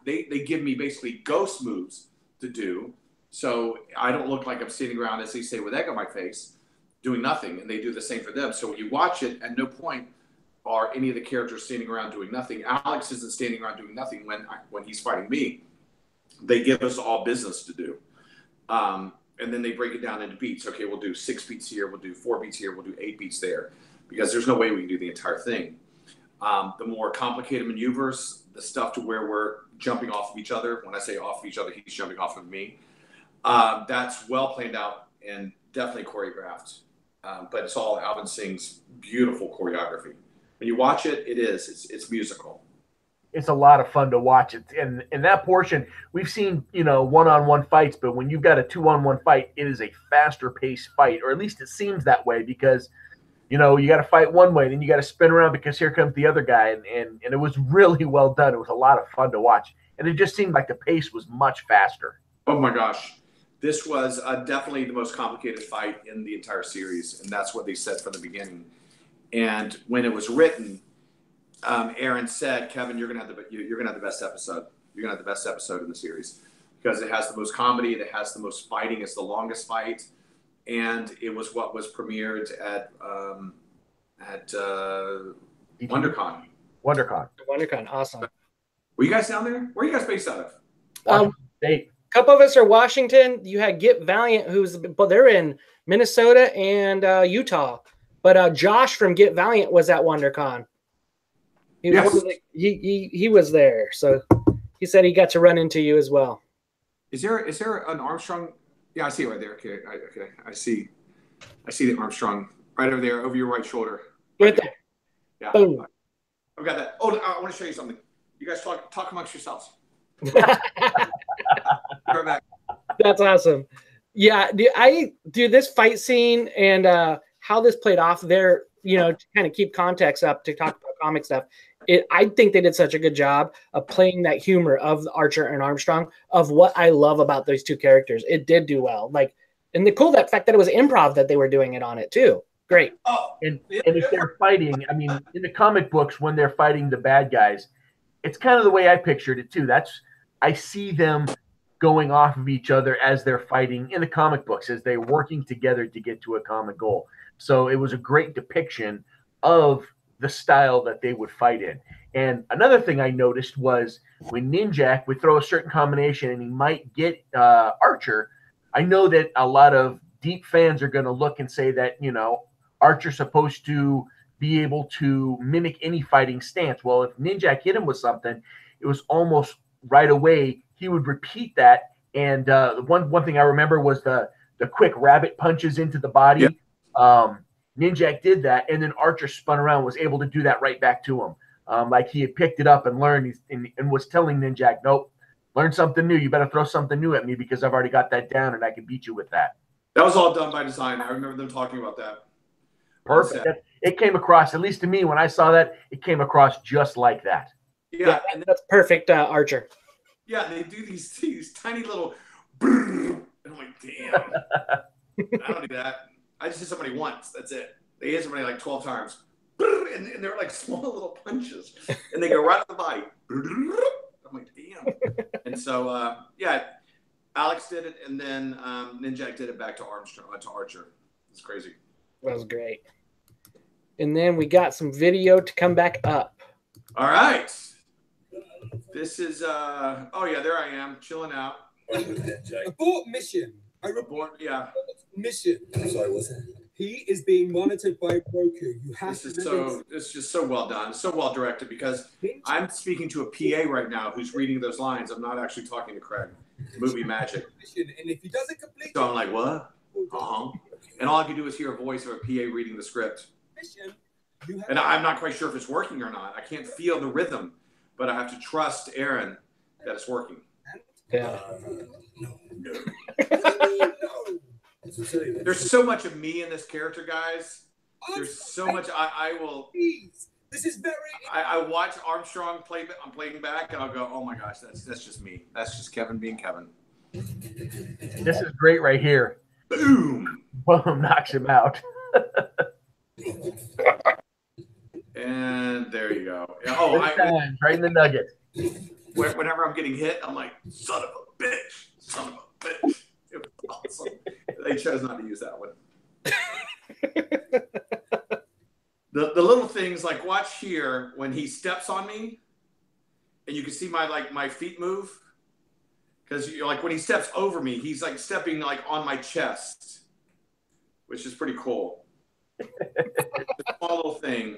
They give me basically ghost moves to do. So I don't look like I'm standing around, as they say, with egg on my face, doing nothing. And they do the same for them. So when you watch it, at no point are any of the characters standing around doing nothing. Alex isn't standing around doing nothing when he's fighting me. They give us all business to do. And then they break it down into beats. Okay, we'll do 6 beats here, we'll do 4 beats here, we'll do 8 beats there, because there's no way we can do the entire thing. The more complicated maneuvers, the stuff to where we're jumping off of each other. When I say off of each other, he's jumping off of me. That's well planned out and definitely choreographed. But it's all Alvin Singh's beautiful choreography. When you watch it, it's musical. It's a lot of fun to watch it. And in that portion, we've seen, one-on-one fights, but when you've got a 2-on-1 fight, it is a faster paced fight, or at least it seems that way, because, you got to fight one way, then you got to spin around because here comes the other guy. And it was really well done. It was a lot of fun to watch. And it just seemed like the pace was much faster. Oh my gosh. This was definitely the most complicated fight in the entire series. And that's what they said from the beginning. And when it was written, Aaron said, "Kevin, you're gonna have the best episode. You're gonna have the best episode in the series, because it has the most comedy, it has the most fighting, it's the longest fight, and it was what was premiered at WonderCon. WonderCon, awesome. Were you guys down there? Where are you guys based out of? State. A couple of us are Washington. You had Get Valiant, but they're in Minnesota and Utah. But Josh from Get Valiant was at WonderCon. He was there, so he said he got to run into you as well. Is there an Armstrong? Yeah, I see it right there. Okay, I see the Armstrong right over there, over your right shoulder. Right there. Yeah, boom. I've got that. Oh, I want to show you something. You guys talk amongst yourselves. Right back. That's awesome. Yeah, this fight scene and how this played off there, to kind of keep context up to talk about comic stuff. I think they did such a good job of playing that humor of Archer and Armstrong, of what I love about those 2 characters. It did do well. And the fact that it was improv that they were doing it on it too. Great. And if they're fighting, I mean, in the comic books, when they're fighting the bad guys, it's kind of the way I pictured it too. I see them going off of each other as they're fighting in the comic books, as they're working together to get to a common goal. So it was a great depiction of the style that they would fight in. And another thing I noticed was when Ninjak would throw a certain combination and he might get Archer, I know that a lot of deep fans are going to look and say that, Archer's supposed to be able to mimic any fighting stance. Well, if Ninjak hit him with something, it was almost right away he would repeat that. And one thing I remember was the quick rabbit punches into the body. Yeah. Ninjak did that, and then Archer spun around, was able to do that right back to him. Like he had picked it up and learned and was telling Ninjak, nope, learn something new. You better throw something new at me, because I've already got that down and I can beat you with that. That was all done by design. I remember them talking about that. Perfect. It came across, at least to me, when I saw that, it came across just like that. Yeah, and that's perfect, Archer. Yeah, they do these tiny little, and I'm like, damn, I don't do that. I just hit somebody once. That's it. They hit somebody like 12 times, and they're like small little punches, and they go right to the body. I'm like, damn. And so, Alex did it, and then Ninjak did it back to Armstrong, to Archer. It's crazy. That was great. And then we got some video to come back up. All right. This is oh yeah, there I am, chilling out. Abort mission. I report. Yeah. Mission. I'm sorry, what's that? He is being monitored by Roku. You have this is just so well done, so well directed, because I'm speaking to a PA right now who's reading those lines. I'm not actually talking to Craig. Movie magic. And if he doesn't complete, so I'm like, what? And all I can do is hear a voice of a PA reading the script. And I'm not quite sure if it's working or not. I can't feel the rhythm, but I have to trust Aaron that it's working. Yeah. No. There's so much of me in this character, guys. There's so much. I will. This is very. I watch Armstrong play. I'm playing back, and I'll go, "Oh my gosh, that's just me. That's just Kevin being Kevin." This is great right here. Boom! Boom! Knocks him out. And there you go. Right in the nugget. Whenever I'm getting hit, I'm like, "Son of a bitch! Son of a bitch!" It was awesome. They chose not to use that one. The little things, like watch here when he steps on me, and you can see my feet move, because like when he steps over me, he's like stepping like on my chest, which is pretty cool. A small little thing,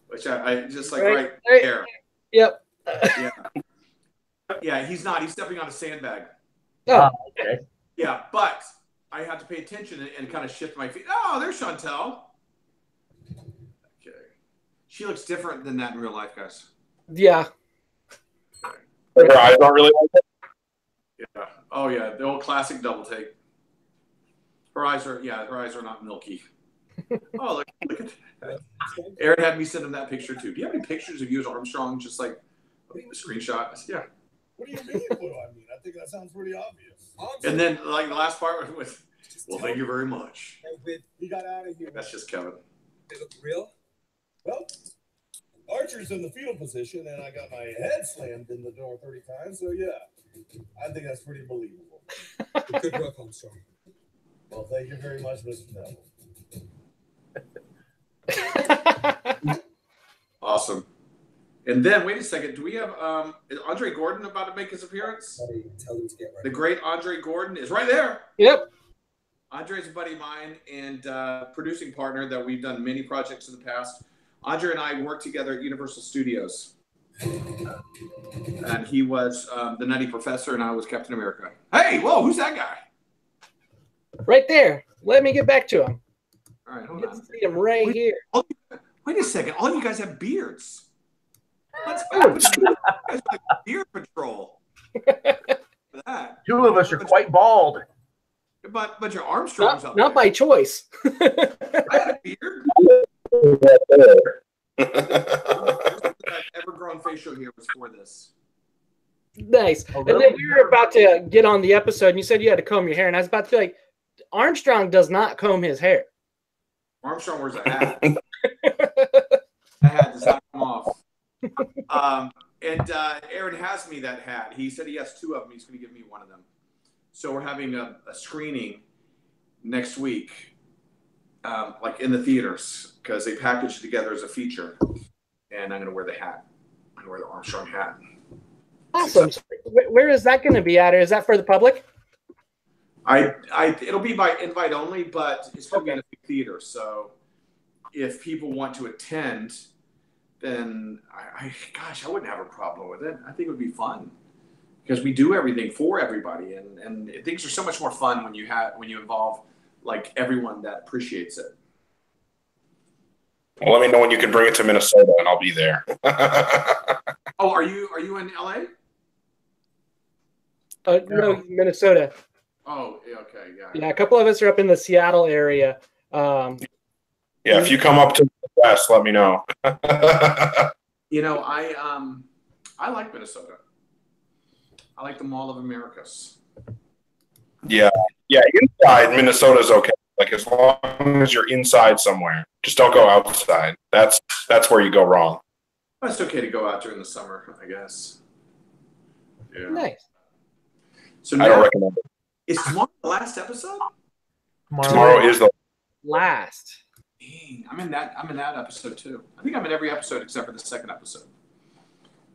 which I just like right there. Yep. Yeah, he's not. He's stepping on a sandbag. Oh, okay. Yeah, but I have to pay attention and kind of shift my feet. Oh, there's Chantel. Okay. She looks different than that in real life, guys. Yeah. Her eyes aren't really like that. Yeah. Oh, yeah. The old classic double take. Her eyes are not milky. Oh, look at that. Aaron had me send him that picture, too. Do you have any pictures of you as Armstrong? Just like a screenshot? I said, yeah. What do you mean? What do I mean? I think that sounds pretty obvious. And then, like, the last part was, well, thank you very much. He got out of here. That's just Kevin. They look real? Well, Archer's in the fetal position, and I got my head slammed in the door 30 times, so yeah. I think that's pretty believable. Good work, Armstrong. Well, thank you very much, Mr. Neville. Awesome. And then, wait a second. Do we have is Andre Gordon about to make his appearance? Tell him to get right. The great Andre Gordon is right there. Yep. Andre's a buddy of mine and producing partner that we've done many projects in the past. Andre and I worked together at Universal Studios. And he was the Nutty Professor, and I was Captain America. Hey, whoa, who's that guy? Right there. Let me get back to him. All right, hold You on. can see him right here. Wait a second. All you guys have beards. What's happening? You guys are like Beard Patrol. That. Two of us are quite bald. But your Armstrong's up Not by choice. I had a beard. That ever-grown facial hair was for this. Nice. Oh, And really? then we were about to get on the episode, and you said you had to comb your hair, and I was about to be like, Armstrong does not comb his hair. Armstrong wears a hat. The hat does not come off. And Aaron has me that hat. He said he has two of them. He's going to give me one of them. So we're having a screening next week, like in the theaters, because they packaged it together as a feature. And I'm going to wear the hat. I'm going to wear the Armstrong hat. Awesome. So where is that going to be at? Or is that for the public? It'll be by invite only, but it's going to be in a big theater. So if people want to attend, then I wouldn't have a problem with it. I think it would be fun because we do everything for everybody, and things are so much more fun when you involve like everyone that appreciates it. Well, let me know when you can bring it to Minnesota, and I'll be there. Oh, are you in LA? No, Minnesota. Oh, okay, yeah. Yeah, a couple of us are up in the Seattle area. Yeah, if you come up to the West, let me know. You know, I like Minnesota. I like the Mall of Americas. Yeah, inside Minnesota's okay. Like as long as you're inside somewhere, just don't go outside. That's where you go wrong. It's okay to go out during the summer, I guess. Yeah. Nice. So I don't recommend it. is tomorrow the last episode? Tomorrow is the last. Dang, I'm in that episode too. I think I'm in every episode except for the second episode.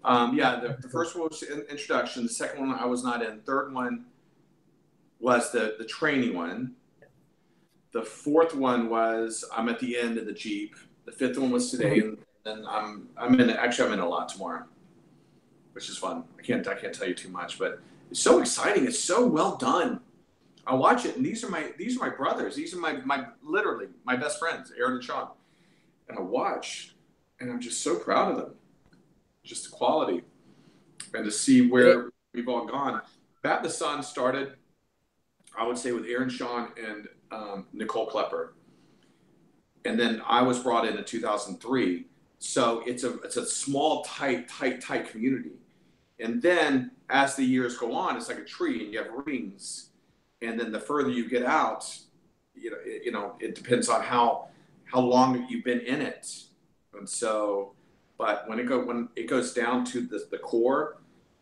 Yeah, the first one was introduction. The second one I was not in. Third one was the training one. The fourth one was I'm at the end of the Jeep. The fifth one was today, and then I'm in a lot tomorrow, which is fun. I can't tell you too much, but it's so exciting. It's so well done. I watch it, and these are my brothers. These are my literally my best friends, Aaron and Sean. And I watch, and I'm just so proud of them. Just the quality, and to see where we've all gone. Bat in the Sun started, I would say, with Aaron, Sean, and Nicole Klepper, and then I was brought in 2003. So it's a small, tight community. And then as the years go on, it's like a tree, and you have rings. And then the further you get out, you know, it depends on how long you've been in it. And so, but when it goes down to the core,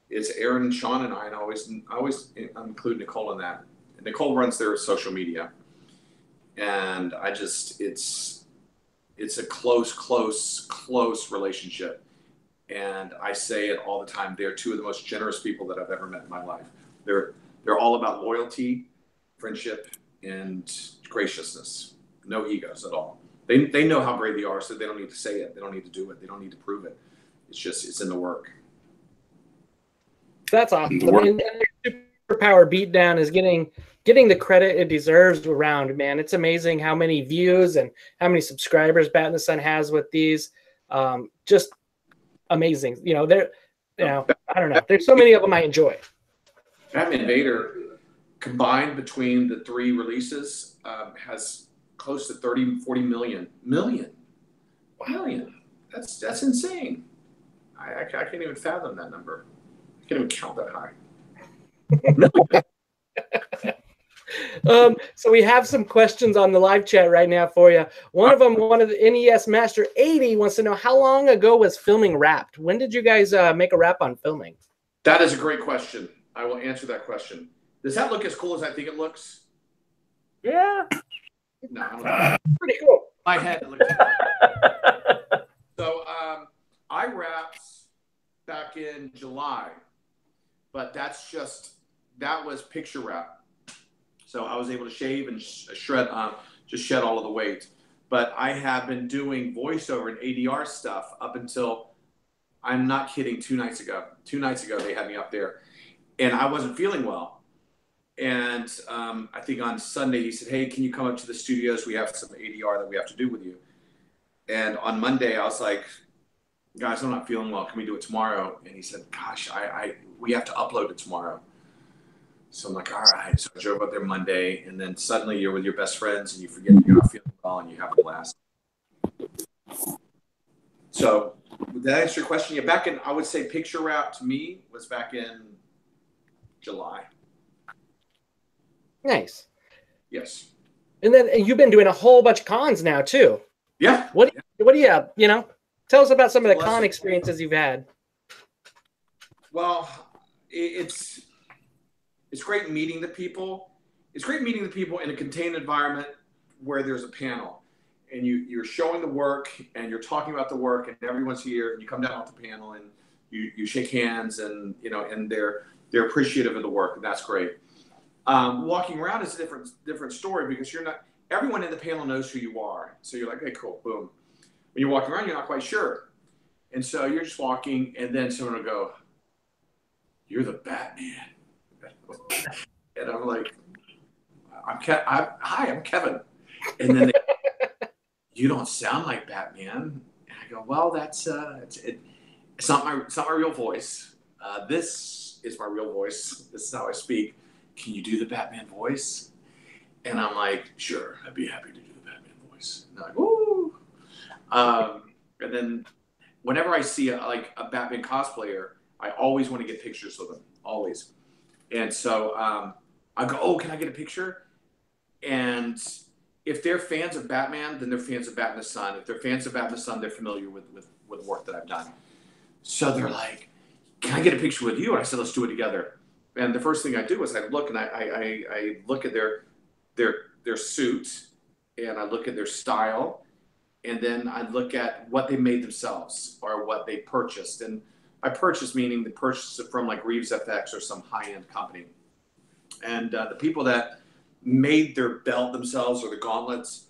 it's Aaron and Sean and I always include Nicole in that. And Nicole runs their social media, and it's a close relationship. And I say it all the time. They're two of the most generous people that I've ever met in my life. They're all about loyalty, friendship, and graciousness. No egos at all. They know how great they are, so they don't need to say it. They don't need to do it. They don't need to prove it. It's in the work. That's awesome. And Superpower Beatdown is getting the credit it deserves around, man. It's amazing how many views and how many subscribers Bat in the Sun has with these. Just amazing. You know, I don't know. There's so many of them I enjoy. Batman Vader, combined between the three releases, has close to 30-40 million. That's insane. I can't even fathom that number. I can't even count that high. So we have some questions on the live chat right now for you. One of the NES Master 80 wants to know, how long ago was filming Wrapped? When did you guys make a wrap on filming? That is a great question. I will answer that question. Does that look as cool as I think it looks? Yeah. No, I don't know. Pretty cool. My head looks So I wrapped back in July, but that was picture wrap. So I was able to shave and shed all of the weight. But I have been doing voiceover and ADR stuff up until, I'm not kidding, 2 nights ago. 2 nights ago, they had me up there. And I wasn't feeling well. And I think on Sunday, he said, hey, can you come up to the studios? We have some ADR that we have to do with you. And on Monday, I was like, guys, I'm not feeling well. Can we do it tomorrow? And he said, gosh, we have to upload it tomorrow. So I'm like, all right. So I drove up there Monday, and then suddenly you're with your best friends, and you forget you're not feeling well, and you have a blast. So did that answer your question? Yeah, back in, I would say picture wrap to me was back in July. Nice. Yes. And then you've been doing a whole bunch of cons now too. Yeah. What do you tell us about some of the con experiences you've had. Well, it's great meeting the people. It's great meeting the people in a contained environment where there's a panel, and you're showing the work, and you're talking about the work, and everyone's here, and you come down off the panel, and you shake hands, and and they're appreciative of the work, and that's great. Walking around is a different story, because everyone in the panel knows who you are. So you're like, hey, cool, boom. When you're walking around, you're not quite sure. And so you're just walking, and then someone will go, you're the Batman. And I'm like, hi, I'm Kevin. And then you don't sound like Batman. And I go, well, it's not my real voice. This is my real voice. This is how I speak. Can you do the Batman voice? And I'm like, sure, I'd be happy to do the Batman voice. And they're like, woo. And then whenever I see a Batman cosplayer, I always want to get pictures with them, always. And so I go, oh, can I get a picture? And if they're fans of Batman, then they're fans of Bat in the Sun. If they're fans of Bat in the Sun, they're familiar with the work that I've done. So they're like, can I get a picture with you? And I said, let's do it together. And the first thing I do is I look, and I look at their suit, and I look at their style, and then I look at what they made themselves or what they purchased. And by purchase, meaning they purchased it from like Reeves FX or some high-end company. And the people that made their belt themselves or the gauntlets,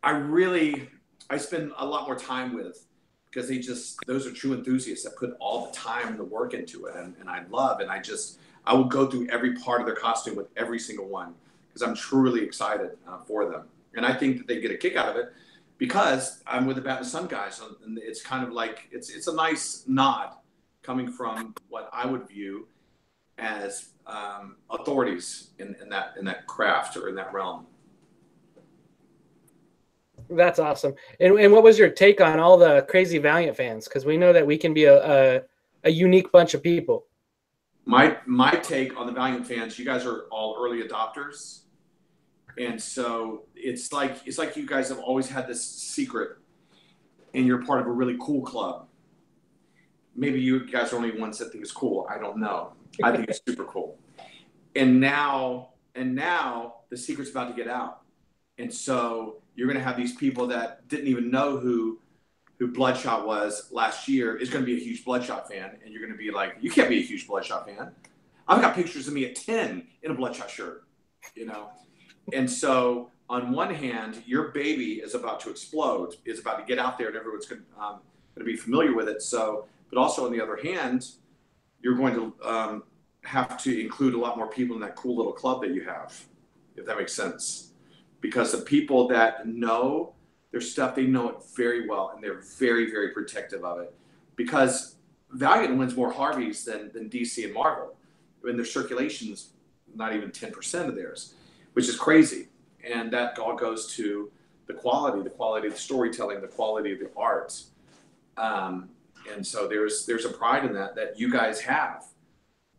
I spend a lot more time with, because those are true enthusiasts that put all the time and the work into it. And I love, and I will go through every part of their costume with every single one, because I'm truly excited for them. And I think that they get a kick out of it, because I'm with the Bat and the Sun guys. And it's kind of like, it's a nice nod coming from what I would view as authorities in that craft or in that realm. That's awesome. And what was your take on all the crazy Valiant fans? Because we know that we can be a unique bunch of people. My take on the Valiant fans, you guys are all early adopters. And so it's like you guys have always had this secret, and you're part of a really cool club. Maybe you guys are only ones that think it's cool. I don't know. I think it's super cool. And now the secret's about to get out. And so you're going to have these people that didn't even know who Bloodshot was last year is going to be a huge Bloodshot fan. And you're going to be like, you can't be a huge Bloodshot fan. I've got pictures of me at 10 in a Bloodshot shirt, you know? And so on one hand, your baby is about to explode, is about to get out there, and everyone's going to be familiar with it. So, but also on the other hand, you're going to have to include a lot more people in that cool little club that you have, if that makes sense. Because the people that know their stuff, they know it very well, and they're very, very protective of it. Because Valiant wins more Harveys than DC and Marvel. I mean, their circulation's not even 10% of theirs, which is crazy. And that all goes to the quality of the storytelling, the quality of the art. And so there's a pride in that you guys have.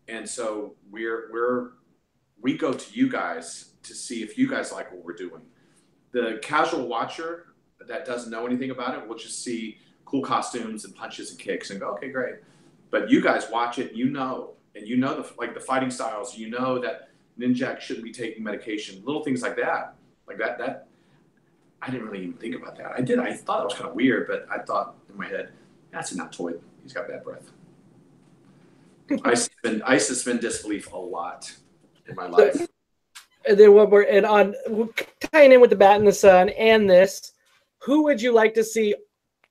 And so we go to you guys to see if you guys like what we're doing. The casual watcher that doesn't know anything about it will just see cool costumes and punches and kicks and go, okay, great. But you guys watch it, you know the fighting styles, you know that Ninjak shouldn't be taking medication, little things like that. That I didn't really even think about that. I thought it was kind of weird, but I thought in my head, that's a Naltoid. He's got bad breath. I suspend disbelief a lot in my life. And then tying in with the Bat and the Sun and this, who would you like to see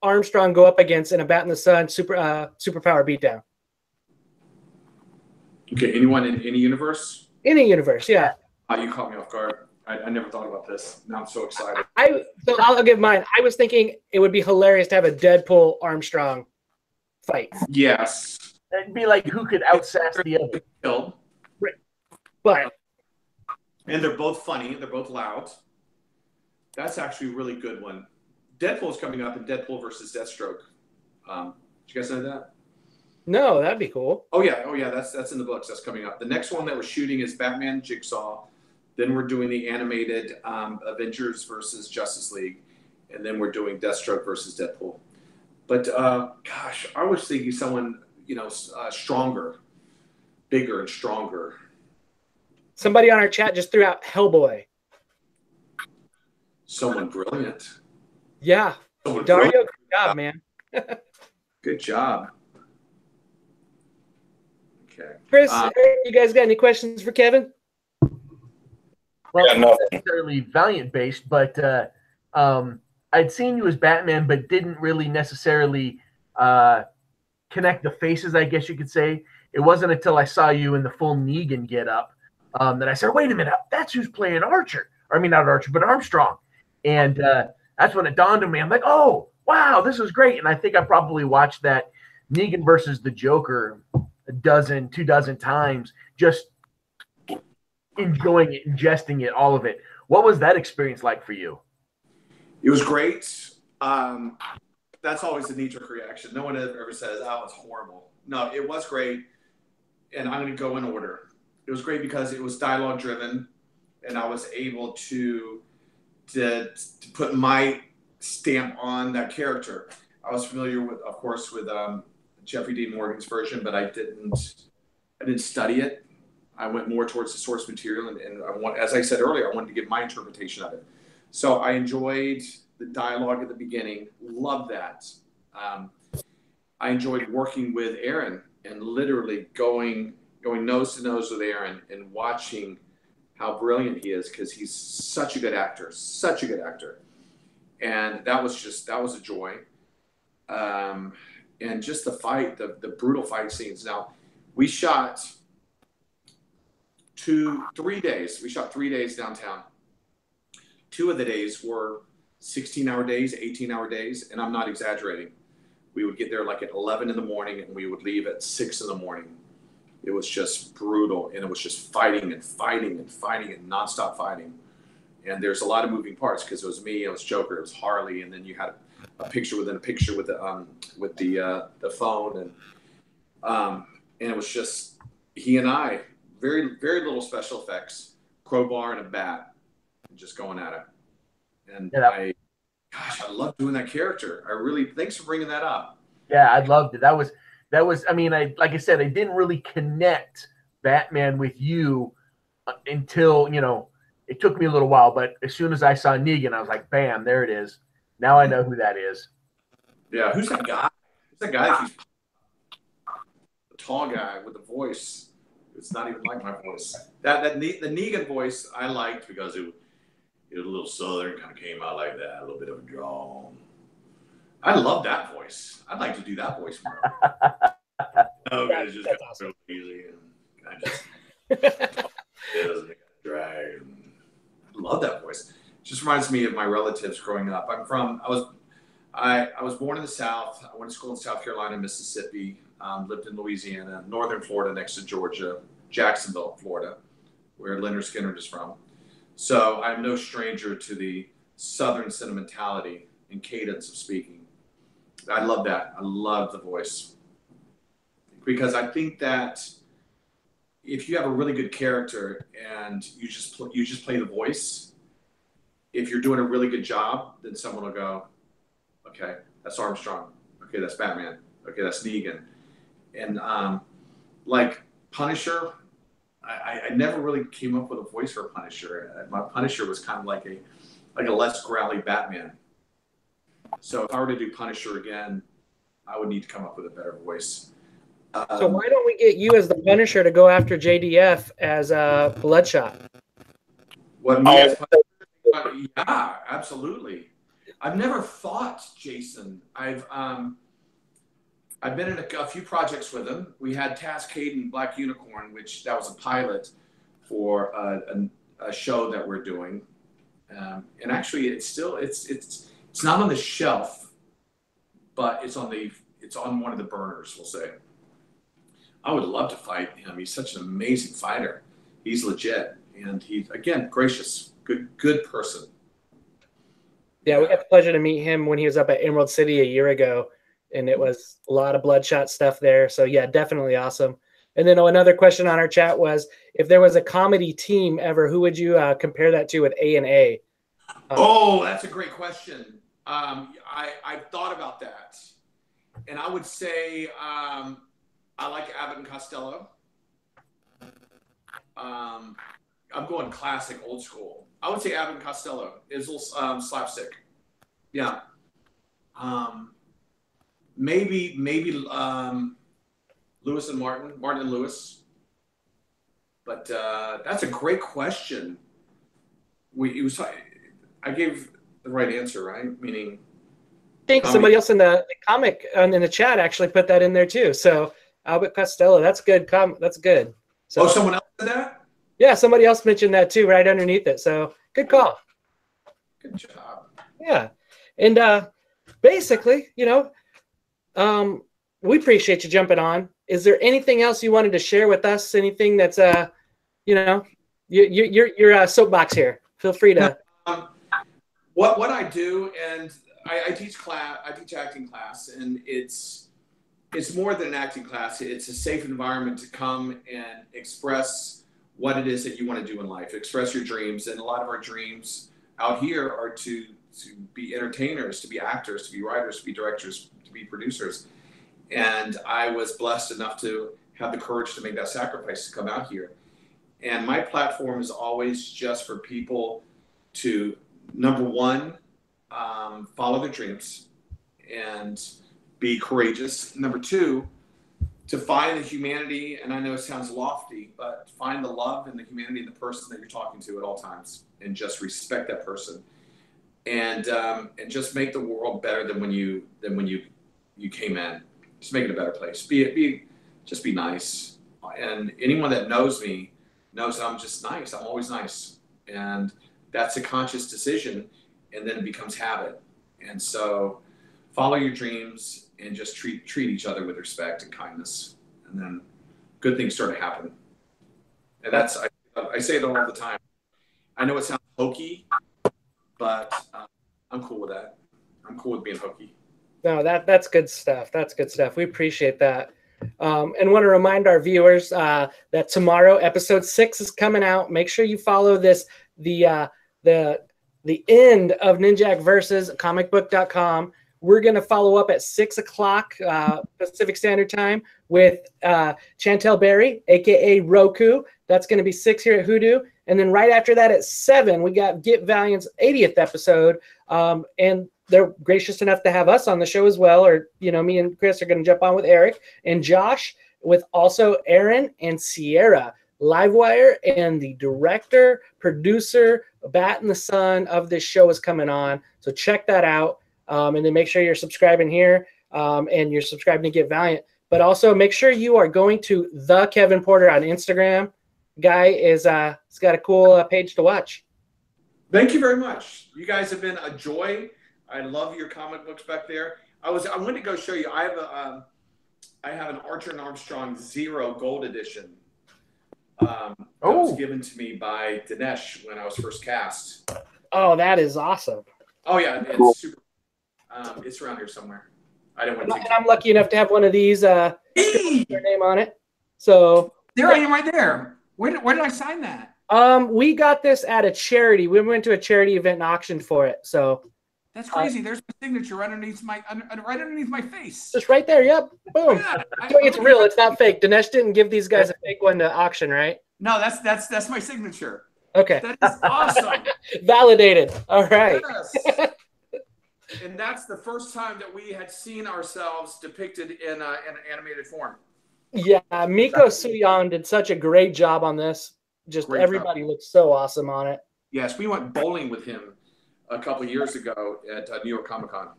Armstrong go up against in a Bat and the Sun superpower beatdown? Okay, anyone in any universe? Any universe, yeah. You caught me off guard. I never thought about this. Now I'm so excited. So I'll give mine. I was thinking it would be hilarious to have a Deadpool Armstrong fight. Yes. It'd be like who could outsass the other. Killed. Right. But and they're both funny. They're both loud. That's actually a really good one. Deadpool's coming up in Deadpool versus Deathstroke. Did you guys know that? No, that'd be cool. Oh yeah. That's in the books. That's coming up. The next one that we're shooting is Batman Jigsaw. Then we're doing the animated Avengers versus Justice League, and then we're doing Deathstroke versus Deadpool. But gosh, I was thinking someone stronger, bigger and stronger. Somebody on our chat just threw out Hellboy. Someone brilliant. Yeah. Someone Dario, brilliant. good job, man. Good job. Okay. Chris, you guys got any questions for Kevin? Well, not necessarily Valiant based, but I'd seen you as Batman, but didn't really necessarily connect the faces, I guess you could say. It wasn't until I saw you in the full Negan get-up that I said, wait a minute, that's who's playing Archer. I mean, not Archer, but Armstrong. And that's when it dawned on me. I'm like, oh, wow, this is great. And I think I probably watched that Negan versus the Joker 2 times, just enjoying it, ingesting it, all of it. What was that experience like for you? It was great. That's always the knee-jerk reaction. No one ever says, oh, it's horrible. No, it was great. And I'm going to go in order. It was great because it was dialogue-driven, and I was able to put my stamp on that character. I was familiar with, of course, with Jeffrey Dean Morgan's version, but I didn't study it. I went more towards the source material, and as I said earlier, I wanted to give my interpretation of it. So I enjoyed the dialogue at the beginning. Love that. I enjoyed working with Aaron and literally going nose to nose with Aaron and watching how brilliant he is, because he's such a good actor, and that was a joy. And just the fight, the brutal fight scenes. Now, we shot 3 days. We shot 3 days downtown. 2 of the days were 16-hour days, 18-hour days, and I'm not exaggerating. We would get there like at 11 in the morning, and we would leave at 6 in the morning. It was just brutal, and it was just fighting and fighting and fighting and nonstop fighting. And there's a lot of moving parts, because it was me, it was Joker, it was Harley, and then you had a picture within a picture with the phone, and it was just he and I, very very little special effects, crowbar and a bat, and just going at it. And I love doing that character. I really, thanks for bringing that up. Yeah, I loved it. That was. I mean, like I said, I didn't really connect Batman with you until, you know, it took me a little while. But as soon as I saw Negan, I was like, bam, there it is. Now I know who that is. Yeah, who's that guy? Who's that guy? He's the tall guy with the voice. It's not even like my voice. The Negan voice I liked because it was a little southern, kind of came out like that, a little bit of a drawl. I love that voice. I'd like to do that voice more. No, it's just kind of real easy, and I just drag. I love that voice. It just reminds me of my relatives growing up. I was born in the South. I went to school in South Carolina, Mississippi. Lived in Louisiana, northern Florida, next to Georgia, Jacksonville, Florida, where Leonard Skinner is from. So I'm no stranger to the Southern sentimentality and cadence of speaking. I love that. I love the voice, because I think that if you have a really good character and you just play the voice, if you're doing a really good job, then someone will go, okay, that's Armstrong. Okay, that's Batman. Okay, that's Negan. And like Punisher, I never really came up with a voice for Punisher. My Punisher was kind of like a less growly Batman. So if I were to do Punisher again, I would need to come up with a better voice. So why don't we get you as the Punisher to go after JDF as Bloodshot? What me as Punisher? Yeah, absolutely. I've never fought Jason. I've been in a few projects with him. We had Taz Caden Black Unicorn, which that was a pilot for a show that we're doing, and actually it's not on the shelf, but it's on one of the burners, we'll say. I would love to fight him. He's such an amazing fighter. He's legit, and he's, again, gracious, good person. Yeah, we got the pleasure to meet him when he was up at Emerald City a year ago, and it was a lot of Bloodshot stuff there. So yeah, definitely awesome. And then another question on our chat was, if there was a comedy team ever, who would you compare that to with A&A? Oh, that's a great question. I've thought about that, and I would say I like Abbott and Costello. I'm going classic, old school. I would say Abbott and Costello is a little slapstick. Yeah. Maybe Lewis and Martin and Lewis. But that's a great question. I gave the right answer, right? Meaning, I think somebody else in the comic in the chat actually put that in there too. So Albert Costello, that's good. That's good. So, someone else said that? Yeah, somebody else mentioned that too, right underneath it. So good call. Good job. Yeah, and basically, you know, we appreciate you jumping on. Is there anything else you wanted to share with us? Anything that's you know, your soapbox here? Feel free to. What I do, and I teach class. I teach acting class, and it's more than an acting class. It's a safe environment to come and express what it is that you want to do in life. Express your dreams, and a lot of our dreams out here are to be entertainers, to be actors, to be writers, to be directors, to be producers. And I was blessed enough to have the courage to make that sacrifice to come out here. And my platform is always just for people to Number one, follow their dreams and be courageous. Number two, to find the humanity, and I know it sounds lofty, but find the love and the humanity in the person that you're talking to at all times, and just respect that person, and just make the world better than when you came in. Just make it a better place. Just be nice. And anyone that knows me knows that I'm just nice. I'm always nice, and that's a conscious decision, and then it becomes habit. And so, follow your dreams and just treat each other with respect and kindness, and then good things start to happen. And that's I say it all the time. I know it sounds hokey, but I'm cool with that. I'm cool with being hokey. No, that's good stuff. That's good stuff. We appreciate that. And want to remind our viewers that tomorrow episode 6 is coming out. Make sure you follow this the end of Ninjak versus comicbook.com. We're going to follow up at 6 o'clock Pacific Standard Time with Chantel Berry, a.k.a. Roku. That's going to be 6 here at Hoodoo. And then right after that at 7, we got Get Valiant's 80th episode. And they're gracious enough to have us on the show as well. Or, me and Chris are going to jump on with Eric and Josh, with also Aaron and Sierra. Livewire and the director, producer, Bat in the Sun of this show is coming on. So check that out. And then make sure you're subscribing here and you're subscribing to Get Valiant. But also make sure you are going to the Kevin Porter on Instagram. Guy is he's got a cool page to watch. Thank you very much. You guys have been a joy. I love your comic books back there. I wanted to go show you. I have an Archer and Armstrong 0 Gold Edition. That was given to me by Dinesh when I was first cast. Oh, that is awesome. Oh yeah, it's super. It's around here somewhere. I didn't want to. And I'm lucky enough to have one of these. Your name on it. So there I am, right there. Where did I sign that? We got this at a charity. We went to a charity event and auctioned for it. So that's crazy. There's my signature right underneath my face. Just right there. Yep. Boom. Yeah, it's real. It's not fake. Dinesh didn't give these guys a fake one to auction, right? No, that's my signature. Okay. That is awesome. Validated. All right. Yes. And that's the first time that we had seen ourselves depicted in an animated form. Yeah, Miko Suyon did such a great job on this. Just great everybody job. Looked so awesome on it. Yes, we went bowling with him a couple of years ago at New York Comic Con.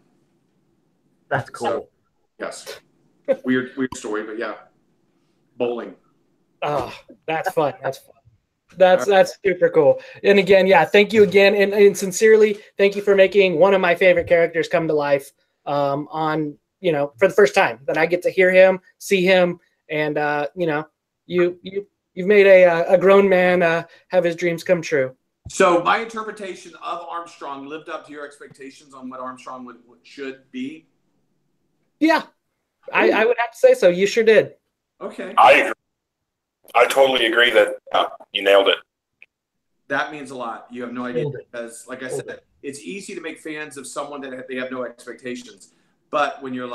That's cool. So, yes. Weird story, but yeah. Bowling. Oh, that's fun. That's fun. That's super cool. And again, yeah, thank you again. And sincerely, thank you for making one of my favorite characters come to life for the first time that I get to hear him, see him. And, you've made a grown man have his dreams come true. So my interpretation of Armstrong lived up to your expectations on what Armstrong should be? Yeah, I would have to say so. You sure did. Okay. I totally agree that you nailed it. That means a lot. You have no idea, because, like I said, it's easy to make fans of someone that they have no expectations. But when you're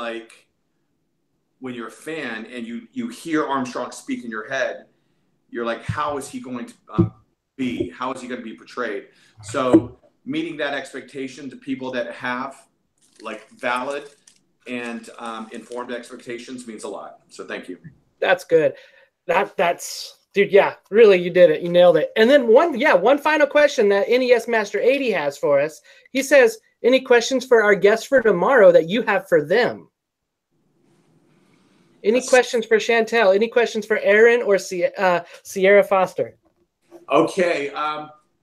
a fan and you hear Armstrong speak in your head, you're like, how is he going to be? How is he going to be portrayed? So meeting that expectation to people that have valid and informed expectations means a lot. So thank you. That's good. That's dude. Yeah, really, you did it. You nailed it. And then one final question that NES Master 80 has for us. He says, any questions for our guests for tomorrow that you have for them? Any questions for Chantel? Any questions for Aaron or Sierra Foster? Okay.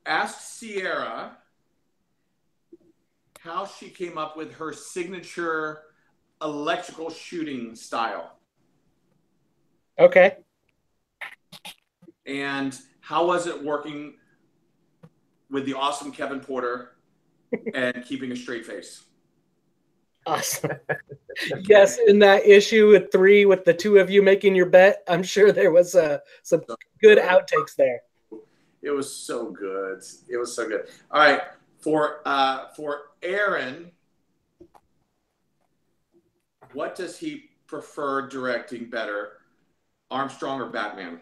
Ask Sierra how she came up with her signature electrical shooting style. Okay. And how was it working with the awesome Kevin Porter and keeping a straight face? Awesome. Yes, in that issue with 3 with the 2 of you making your bet, I'm sure there was some good outtakes there. It was so good. It was so good. All right, for Aaron, what does he prefer directing better, Armstrong or Batman?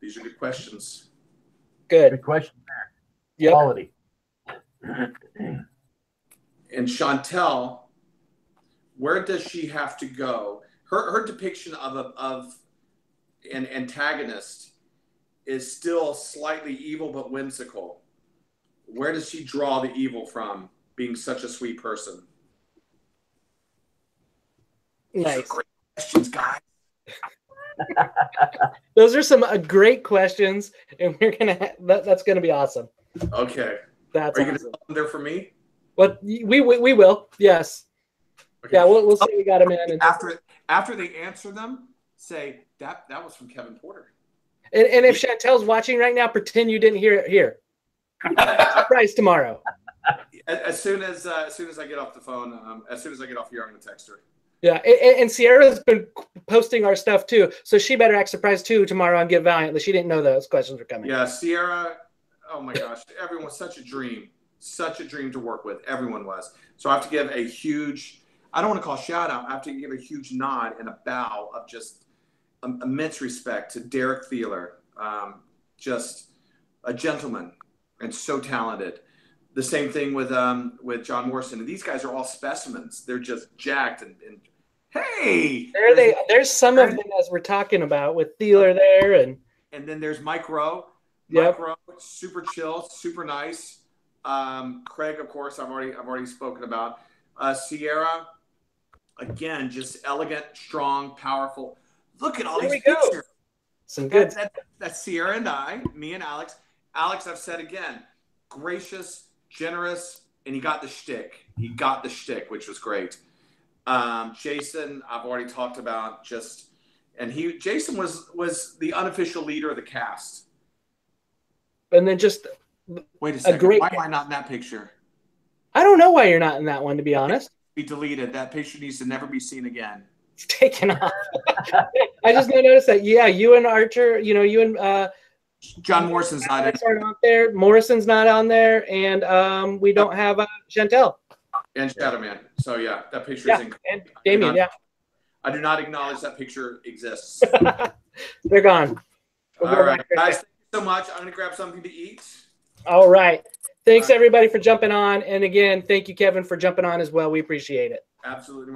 These are good questions. Good question there. Yep. Quality. And Chantel, where does she have to go? Her depiction of an antagonist is still slightly evil but whimsical. Where does she draw the evil from, being such a sweet person? Nice. Great questions, guys. Those are some great questions, and we're gonna that's gonna be awesome. Okay. That's Are you awesome. gonna put them there for me? But we will. Yes. Okay. Yeah, we'll see. We got them in. And After they answer them, say that was from Kevin Porter. And if Chantel's watching right now, pretend you didn't hear it here. Surprise tomorrow. As soon as I get off the phone, as soon as I get off here, I'm gonna text her. Yeah, and Sierra's been posting our stuff too, so she better act surprised too tomorrow on Get Valiant that she didn't know those questions were coming. Yeah, Sierra. Oh my gosh, everyone was such a dream to work with. Everyone was. So I have to give a huge, I don't want to call shout out. I have to give a huge nod and a bow of just immense respect to Derek Thieler, just a gentleman and so talented. The same thing with John Morrison. And these guys are all specimens. They're just jacked and hey, there's some of them as we're talking about with Thieler there, and then there's Mike Rowe. Yep. Mike Rowe, super chill, super nice. Craig, of course, I've already spoken about. Sierra, again, just elegant, strong, powerful. Look at all these pictures. Some good. That's Sierra and me and Alex. Alex, I've said again, gracious, generous, and he got the shtick. He got the shtick, which was great. Jason, I've already talked about. Jason was the unofficial leader of the cast. And then just wait a second. Why am I not in that picture? I don't know why you're not in that one, to be honest. Be deleted. That picture needs to never be seen again. It's taken off. I just noticed that. Yeah, you and Archer. You and John Morrison's not on there. Morrison's not on there, and we don't have Chantel and Shadowman. So yeah, that picture is incredible. And Damien. I do not acknowledge that picture exists. They're gone. All right, guys. Thank you so much. I'm gonna grab something to eat. All right. Thanks everybody for jumping on, and again, thank you, Kevin, for jumping on as well. We appreciate it. Absolutely.